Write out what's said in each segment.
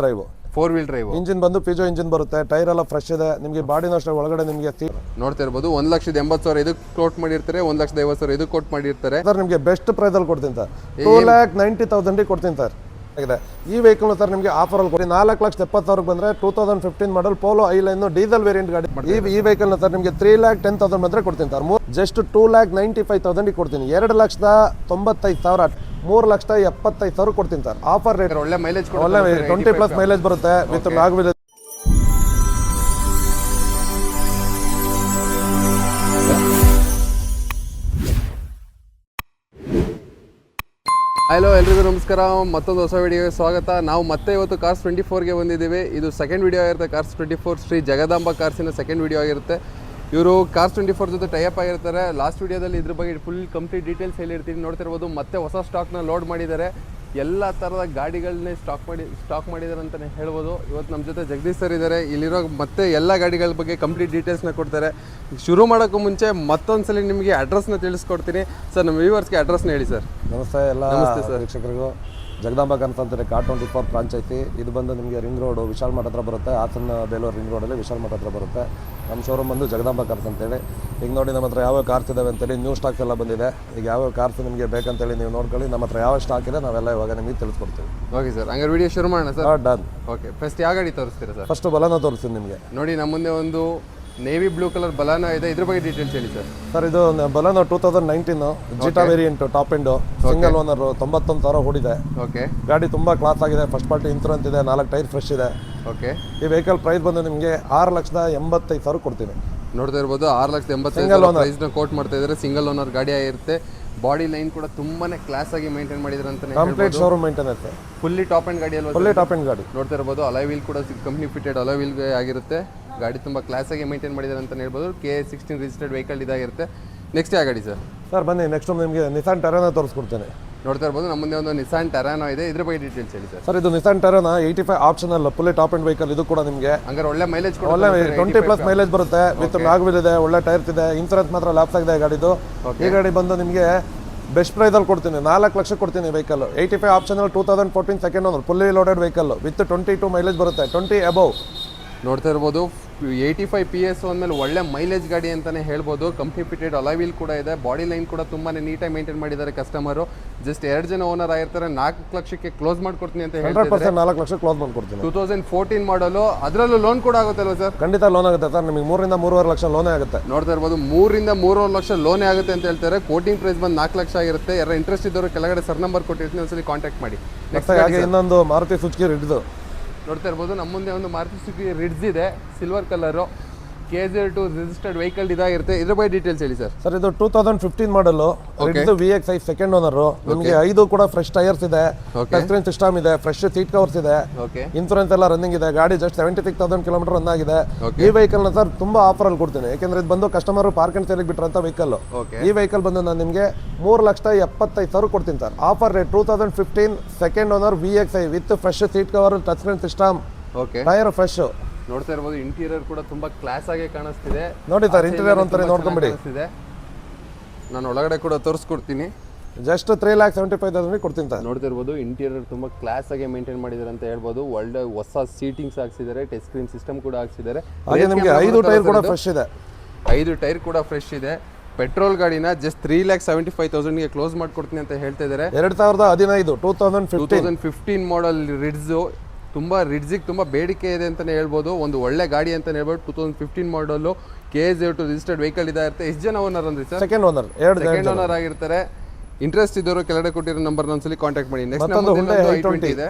Drive 4 wheel drive. Engine ಬಂದು ಪಿಜೋ engine ಬರುತ್ತೆ, tyre ಎಲ್ಲ ಫ್ರೆಶ್ ಇದೆ. ನಿಮಗೆ ಬಾಡಿನೂ ಅಷ್ಟೇ ಒಳಗಡೆ ನಿಮಗೆ ನೋಡ್ತಾ ಇರ್ಬೋದು. 1,80,000 ಇದಕ್ಕೆ ಕೋಟ್ ಮಾಡಿರ್ತಾರೆ, 1,50,000 ಇದಕ್ಕೆ ಕೋಟ್ ಮಾಡಿರ್ತಾರೆ. ಸರ್ ನಿಮಗೆ ಬೆಸ್ಟ್ ಪ್ರೈಸ್ ಅಲ್ಲಿ ಕೊಡ್ತೀನಿ ಸರ್, 2,90,000 ಕೊಡ್ತೀನಿ ಸರ್. ಈ ವೆಹಿಕಲ್ ಸರ್ ನಿಮಗೆ ಆಫರ್ ಅಲ್ಲಿ ಕೊಡಿ 4,70,000 ಬಂದ್ರೆ 2015 model Polo highline diesel variant ಗಾಡಿ. ಈ ವೆಹಿಕಲ್ ಸರ್ ನಿಮಗೆ 3,10,000 ಬಂದ್ರೆ ಕೊಡ್ತೀನಿ ಸರ್. ಜಸ್ಟ್ 2,95,000 ಕೊಡ್ತೀನಿ. 2,95,000 3,70,000 ಕೊಡ್ತೀನಿ ಸರ್. ಆಫರ್ ರೇಟ್ ಒಳ್ಳೆ ಮೈಲೇಜ್, ಒಳ್ಳೆ 20+ ಮೈಲೇಜ್ ಬರುತ್ತೆ ವಿತ್ ಮ್ಯಾಗ್ವಿಲ್. ಹಲೋ ಎಲ್ರಿಗೂ ನಮಸ್ಕಾರ, ಮತ್ತೊಂದು ಹೊಸ ವಿಡಿಯೋಗೆ ಸ್ವಾಗತ. ನಾವು ಮತ್ತೆ ಇವತ್ತು ಕಾರ್ಸ್ 24ಗೆ ಬಂದಿದ್ದೀವಿ. ಇದು ಸೆಕೆಂಡ್ ವಿಡಿಯೋ ಆಗಿರುತ್ತೆ. Cars 24 Shri Jagadamba ಕಾರ್ಸಿನ second video ಆಗಿರುತ್ತೆ. ಇವರು ಕಾರ್ಸ್ 24 ಜೊತೆ ಟೈಅಪ್ ಆಗಿರ್ತಾರೆ. ಲಾಸ್ಟ್ ವಿಡಿಯೋದಲ್ಲಿ ಇದ್ರ ಬಗ್ಗೆ ಫುಲ್ ಕಂಪ್ಲೀಟ್ ಡೀಟೇಲ್ಸ್ ಹೇಳಿರ್ತೀನಿ, ನೋಡ್ತಿರ್ಬೋದು. ಮತ್ತೆ ಹೊಸ ಸ್ಟಾಕ್ನ ಲೋಡ್ ಮಾಡಿದ್ದಾರೆ, ಎಲ್ಲ ಥರದ ಗಾಡಿಗಳನ್ನೇ ಸ್ಟಾಕ್ ಮಾಡಿದ್ದಾರೆ ಅಂತಲೇ ಹೇಳ್ಬೋದು. ಇವತ್ತು ನಮ್ಮ ಜೊತೆ ಜಗದೀಶ್ ಸರ್ ಇದ್ದಾರೆ. ಇಲ್ಲಿರೋ ಮತ್ತೆ ಎಲ್ಲ ಗಾಡಿಗಳ ಬಗ್ಗೆ ಕಂಪ್ಲೀಟ್ ಡೀಟೇಲ್ಸ್ನ ಕೊಡ್ತಾರೆ. ಶುರು ಮಾಡೋಕ್ಕೂ ಮುಂಚೆ ಮತ್ತೊಂದು ಸಲ ನಿಮಗೆ ಅಡ್ರೆಸ್ನ ತಿಳಿಸ್ಕೊಡ್ತೀನಿ. ಸರ್ ನಮ್ಮ ವ್ಯೂವರ್ಸ್ಗೆ ಅಡ್ರೆಸ್ನ ಹೇಳಿ ಸರ್. ನಮಸ್ತೆ ಎಲ್ಲ ವೀಕ್ಷಕರಿಗೂ. ಜಗದಾಂಬ ಕಾರ್ಸ್ ಅಂತಾರೆ, ಕಾರ್ 24 ಫ್ರಾಂಚೈಸಿ. ಇದು ಬಂದು ನಿಮಗೆ ರಿಂಗ್ ರೋಡು ವಿಶಾಲ್ ಮಠ ಹತ್ರ ಬರುತ್ತೆ. ಹಾಸನ ಬೇಲೂರು ರಿಂಗ್ ರೋಡಲ್ಲಿ ವಿಶಾಲ್ ಮಠ ಹತ್ರ ಬರುತ್ತೆ. ನಮ್ಮ ಶೋರೂಮ್ ಬಂದು ಜಗದಾಂಬ ಕಾರ್ಸ್ ಅಂತೇಳಿ. ಈಗ ನೋಡಿ ನಮ್ಮ ಹತ್ರ ಯಾವ ಕಾರ್ಸ್ ಇದಾವೆ ಅಂತೇಳಿ ನ್ಯೂ ಸ್ಟಾಕ್ಸ್ ಎಲ್ಲ ಬಂದಿದೆ. ಈಗ ಯಾವ ಕಾರ್ಸ್ ನಿಮಗೆ ಬೇಕಂತೇಳಿ ನೀವು ನೋಡ್ಕೊಳ್ಳಿ. ನಮ್ಮ ಹತ್ರ ಯಾವ ಸ್ಟಾಕ್ ಇದೆ ನಾವೆಲ್ಲ ಇವಾಗ ನಿಮಗೆ ತಿಳಿಸ್ಕೊಡ್ತೀವಿ. ಓಕೆ ಸರ್, ಹಂಗಾರೆ ವಿಡಿಯೋ ಶುರು ಮಾಡೋಣ ಸರ್. ಡನ್. ಓಕೆ, ಫಸ್ಟ್ ಯಾವ ಗಾಡಿ ತೋರಿಸ್ತೀರಾ ಸರ್? ಫಸ್ಟ್ ಬಲಾನೋ ತೋರಿಸ್ತೀನಿ ನಿಮಗೆ. ನೋಡಿ, ನಮ್ಮ ಮುಂದೆ ಒಂದು ನೇವಿ ಬ್ಲೂ ಕಲರ್ ಬಲಾನೋ ಇದೆ. ಇದ್ರ ಬಗ್ಗೆ ಡೀಟೇಲ್ಸ್ ಹೇಳಿ ಸರ್. ಸರ್ ಇದು Baleno 2019 Zeta variant, top end, single owner, 91,000 ಓಡಿದೆ. ಓಕೆ, ಗಾಡಿ ತುಂಬಾ ಕ್ಲಾಸ್ ಆಗಿದೆ. ಫಸ್ಟ್ ಪಾರ್ಟಿ ಇನ್ಸೂರೆನ್ಸ್ ಇದೆ, 4 ಟೈರ್ ಫ್ರೆಶ್ ಇದೆ. ಓಕೆ, ಈ ವೆಹಿಕಲ್ ಪ್ರೈಸ್ ಬಂದು ನಿಮಗೆ 6,85,000 ಕೊಡ್ತೀನಿ. ನೋಡ್ತಾ ಇರ್ಬೋದು, 6,85,000 ಪ್ರೈಸ್ನ ಕೋಟ್ ಮಾಡ್ತಾ ಇದ್ದಾರೆ. ಸಿಂಗಲ್ ಓನರ್ ಗಾಡಿ ಆಗಿರುತ್ತೆ. ಬಾಡಿ ಲೈನ್ ಕೂಡ ತುಂಬಾನೇ ಕ್ಲಾಸ್ ಆಗಿ ಮೇಂಟೈನ್ ಮಾಡಿದ್ರೆ ಅಂತಾನೆ complete showroom maintenance, fully top and ಗಾಡಿ ಅಲ್ವಾ? ಫುಲ್ಲಿ ಟಾಪ್ ಅಂಡ್ ಗಾಡಿ. ನೋಡ್ತಾ ಇರ್ಬೋದು, ಅಲಾಯ್ ವೀಲ್ ಕೂಡ ಕಂಪ್ನಿ ಫಿಟೆಡ್ ಅಲಾಯ್ ವೀಲ್ ಆಗಿರುತ್ತೆ. ಗಾಡಿ ತುಂಬಾ ಕ್ಲಾಸ್ ಆಗಿ ಮೇಂಟೈನ್ ಮಾಡಿದ್ದಾರೆ ಅಂತ ಹೇಳ್ಬೋದು. KA16 ರಿಜಿಸ್ಟರ್ಡ್ ವೆಹಿಕಲ್ ಇದಾಗಿರುತ್ತೆ. ನೆಕ್ಸ್ಟ್ ಯಾವ ಗಾಡಿ ಸರ್? ಸರ್ ಬನ್ನಿ, ನೆಕ್ಸ್ಟ್ ನಿಮಗೆ ನಿಸಾನ್ ಟೆರಾನೋ ತೋರಿಸ್ಕೊಡ್ತೇನೆ. ನೋಡ್ತಾ ಇರ್ಬೋದು, ನಮ್ಮ ಮುಂದೆ ಒಂದು ನಿಸಾನ್ ಟೆರಾನೋ ಇದೆ. ಇದ್ರ ಬಗ್ಗೆ ಡೀಟೇಲ್ಸ್ ಹೇಳಿ ಸರ್. ಸರ್ ಇದು Nissan Terrano 85 optional fully top end vehicle. ಇದು ಕೂಡ ನಿಮಗೆ ಹಂಗಾರೆ ಒಳ್ಳೆ ಮೈಲೇಜ್, ಒಳ್ಳೆ 20+ ಮೈಲೇಜ್ ಬರುತ್ತೆ ವಿತ್ ಮ್ಯಾಗ್ವಿಲ್ ಇದೆ, ಒಳ್ಳೆ ಟೈರ್ಸ್ ಇದೆ. ಇನ್ಸೂರೆನ್ಸ್ ಮಾತ್ರ ಲ್ಯಾಪ್ಸ್ ಆಗಿದೆ ಗಾಡಿದು. ಈ ಗಾಡಿ ಬಂದು ನಿಮಗೆ ಬೆಸ್ಟ್ ಪ್ರೈಸಲ್ಲಿ ಕೊಡ್ತೀನಿ, 4 ಲಕ್ಷ ಕೊಡ್ತೀನಿ vehicle. 85 optional 2014 second owner, fully loaded vehicle with 22 mileage ಬರುತ್ತೆ, 20 ಅಬೌವ್. ನೋಡ್ತಾ ಇರ್ಬೋದು, 85 PS ಅಂದಮೇಲೆ ಒಳ್ಳೆ ಮೈಲೇಜ್ ಗಾಡಿ ಅಂತಾನೆ ಹೇಳ್ಬೋದು. ಕಂಪ್ನಿ ಫಿಟೆಡ್ ಅಲಾಯ್ ವೀಲ್ ಕೂಡ ಇದೆ. ಬಾಡಿ ಲೈನ್ ಕೂಡ ತುಂಬಾ ನೀಟಾಗಿ ಮೇಂಟೈನ್ ಮಾಡಿದ್ದಾರೆ ಕಸ್ಟಮರು. ಜಸ್ಟ್ 2 ಜನ ಓನರ್ ಆಗಿರ್ತಾರೆ. 4 ಲಕ್ಷಕ್ಕೆ ಕ್ಲೋಸ್ ಮಾಡ್ಕೊಡ್ತೀನಿ ಅಂತ ಹೇಳ್ತಾರೆ. 4 ಲಕ್ಷ ಕ್ಲೋಸ್ ಮಾಡ್ಕೊಡ್ತೀನಿ. 2014 ಮಾಡಲು, ಅದರಲ್ಲೂ ಲೋನ್ ಕೂಡ ಆಗುತ್ತಲ್ವ ಸರ್? ಖಂಡಿತ ಲೋನ್ ಆಗುತ್ತೆ ಸರ್. ನಿಮಗೆ 3 ರಿಂದ 3.5 ಲಕ್ಷ ಲೋನೇ ಆಗುತ್ತೆ. ನೋಡ್ತಾ ಇರ್ಬೋದು, 3 ರಿಂದ 3.5 ಲಕ್ಷ ಲೋನೇ ಆಗುತ್ತೆ ಅಂತ ಹೇಳ್ತಾರೆ. ಕೋಟಿಂಗ್ ಪ್ರೈಸ್ ಬಂದು 4 ಲಕ್ಷ ಆಗಿರುತ್ತೆ. ಯಾರು ಇಂಟ್ರೆಸ್ಟ್ ಇದ್ದವರು ಕೆಳಗಡೆ ಸರ್ ನಂಬರ್ ಕೊಟ್ಟಿರ್ತೀನಿ, ಒಂದ್ಸಲಿ ಕಾಂಟ್ಯಾಕ್ಟ್ ಮಾಡಿ. ನೆಕ್ಸ್ಟ್ ಹಾಗೆ ಇನ್ನೊಂದು ಮಾರುತಿ ಸುಜುಕಿ ರಿಡ್ಜ್ ನೋಡ್ತಾ ಇರ್ಬೋದು, ನಮ್ಮ ಮುಂದೆ ಒಂದು ಮಾರುತಿ ಸುಜುಕಿ ರಿಡ್ಜ್ ಇದೆ, silver colour, KA02 registered vehicle ಇದಾಗಿರುತ್ತೆ. ಇದ್ರ ಬಗ್ಗೆ ಡೀಟೇಲ್ಸ್ ಹೇಳಿ ಸರ್. ಸರ್ ಇದು 2015 ಮಾಡಲು ರಿಡ್ಜ್ VXi ಸೆಕೆಂಡ್ ಓನರ್. ನಿಮಗೆ 5 ಕೂಡ ಫ್ರೆಶ್ ಟೈರ್ಸ್ ಇದೆ, ಟಚ್ ಸ್ಕ್ರೀನ್ ಸಿಸ್ಟಮ್ ಇದೆ, ಫ್ರೆಶ್ ಸೀಟ್ ಕವರ್ಸ್ ಇದೆ, ಇನ್ಸೂರೆನ್ಸ್ ಎಲ್ಲ ರನ್ನಿಂಗ್ ಇದೆ. ಗಾಡಿ ಜಸ್ಟ್ 76,000 ಕಿಲೋಮೀಟರ್ ರನ್ ಆಗಿದೆ. ಈ ವೆಹಿಕಲ್ ನ ಸರ್ ತುಂಬಾ ಆಫರ್ ಅಲ್ಲಿ ಕೊಡ್ತೀನಿ, ಯಾಕಂದ್ರೆ ಇದು ಬಂದು ಕಸ್ಟಮರ್ ಪಾರ್ಕ್ ಅಂಡ್ ಸೇಲ್ ಬಿಟ್ಟಿರೋಂಥ ವೆಹಿಕಲ್. ಈ ವೆಹಿಕಲ್ ಬಂದು ನಾನು ನಿಮಗೆ 3,75,000 ಕೊಡ್ತೀನಿ sir. Offer rate 2015 second owner VXi with fresh seat cover, touch screen system, tyre fresh. ನೋಡ್ತಾ ಇರ್ಬೋದು, ಇಂಟೀರಿಯರ್ ಕೂಡ ತುಂಬಾ ಕ್ಲಾಸ್ ಆಗಿ ಕಾಣಿಸ್ತಿದೆ. ನೋಡಿ ಸರ್, ಇಂಟೀರಿಯರ್ ಒಂದ್ಸರಿ ನೋಡ್ಕೊಂಬಿಡಿ. ನಾನು ಒಳಗಡೆ ಕೂಡ ತೋರಿಸ್ಕೊಡ್ತೀನಿ. ಜಸ್ಟ್ 3,75,000 ಕೊಡ್ತೀನಿ ಸರ್. ನೋಡ್ತಾ ಇರ್ಬೋದು, ಇಂಟೀರಿಯರ್ ತುಂಬಾ ಕ್ಲಾಸ್ ಆಗಿ ಮೇಂಟೈನ್ ಮಾಡಿದ್ದಾರೆ ಅಂತ ಹೇಳ್ಬೋದು. ಒಳ್ಳೆ ಹೊಸ ಸೀಟಿಂಗ್ಸ್ ಹಾಕ್ಸಿದ್ದಾರೆ, ಟಚ್ ಸ್ಕ್ರೀನ್ ಸಿಸ್ಟಮ್ ಕೂಡ ಹಾಕ್ಸಿದ್ದಾರೆ. ಹಾಗೆ ನಿಮಗೆ 5 ಟೈರ್ ಕೂಡ ಫ್ರೆಶ್ ಇದೆ. 5 ಟೈರ್ ಕೂಡ ಫ್ರೆಶ್ ಇದೆ. ಪೆಟ್ರೋಲ್ ಗಾಡಿನ ಜಸ್ಟ್ 3,75,000ಗೆ ಕ್ಲೋಸ್ ಮಾಡ್ಕೊಡ್ತೀನಿ ಅಂತ ಹೇಳ್ತಾ ಇದ್ದಾರೆ. 2015 2015 ಮಾಡಲ್ ರಿಡ್ಜ್. ತುಂಬ ರಿಡ್ಜಿಗೆ ತುಂಬ ಬೇಡಿಕೆ ಇದೆ ಅಂತಲೇ ಹೇಳ್ಬೋದು. ಒಂದು ಒಳ್ಳೆ ಗಾಡಿ ಅಂತಲೇ ಹೇಳ್ಬೋದು. 2015 ಮಾಡಲು KA02 ರಿಜಿಸ್ಟರ್ಡ್ ವೆಹಿಕಲ್ ಇದಾಗಿರುತ್ತೆ. ಎಷ್ಟು ಜನ ಓನರ್ ಅಂದ್ರೆ sir? Second owner, second owner ಆಗಿರ್ತಾರೆ. ಇಂಟ್ರೆಸ್ಟ್ ಇದ್ದವರು ಕೆಳಗಡೆ ಕೊಟ್ಟಿರೋ ನಂಬರ್ ಒಂದ್ಸಲಿ ಕಾಂಟ್ಯಾಕ್ಟ್ ಮಾಡಿ. ನೆಕ್ಸ್ಟ್ i20 ಇದೆ,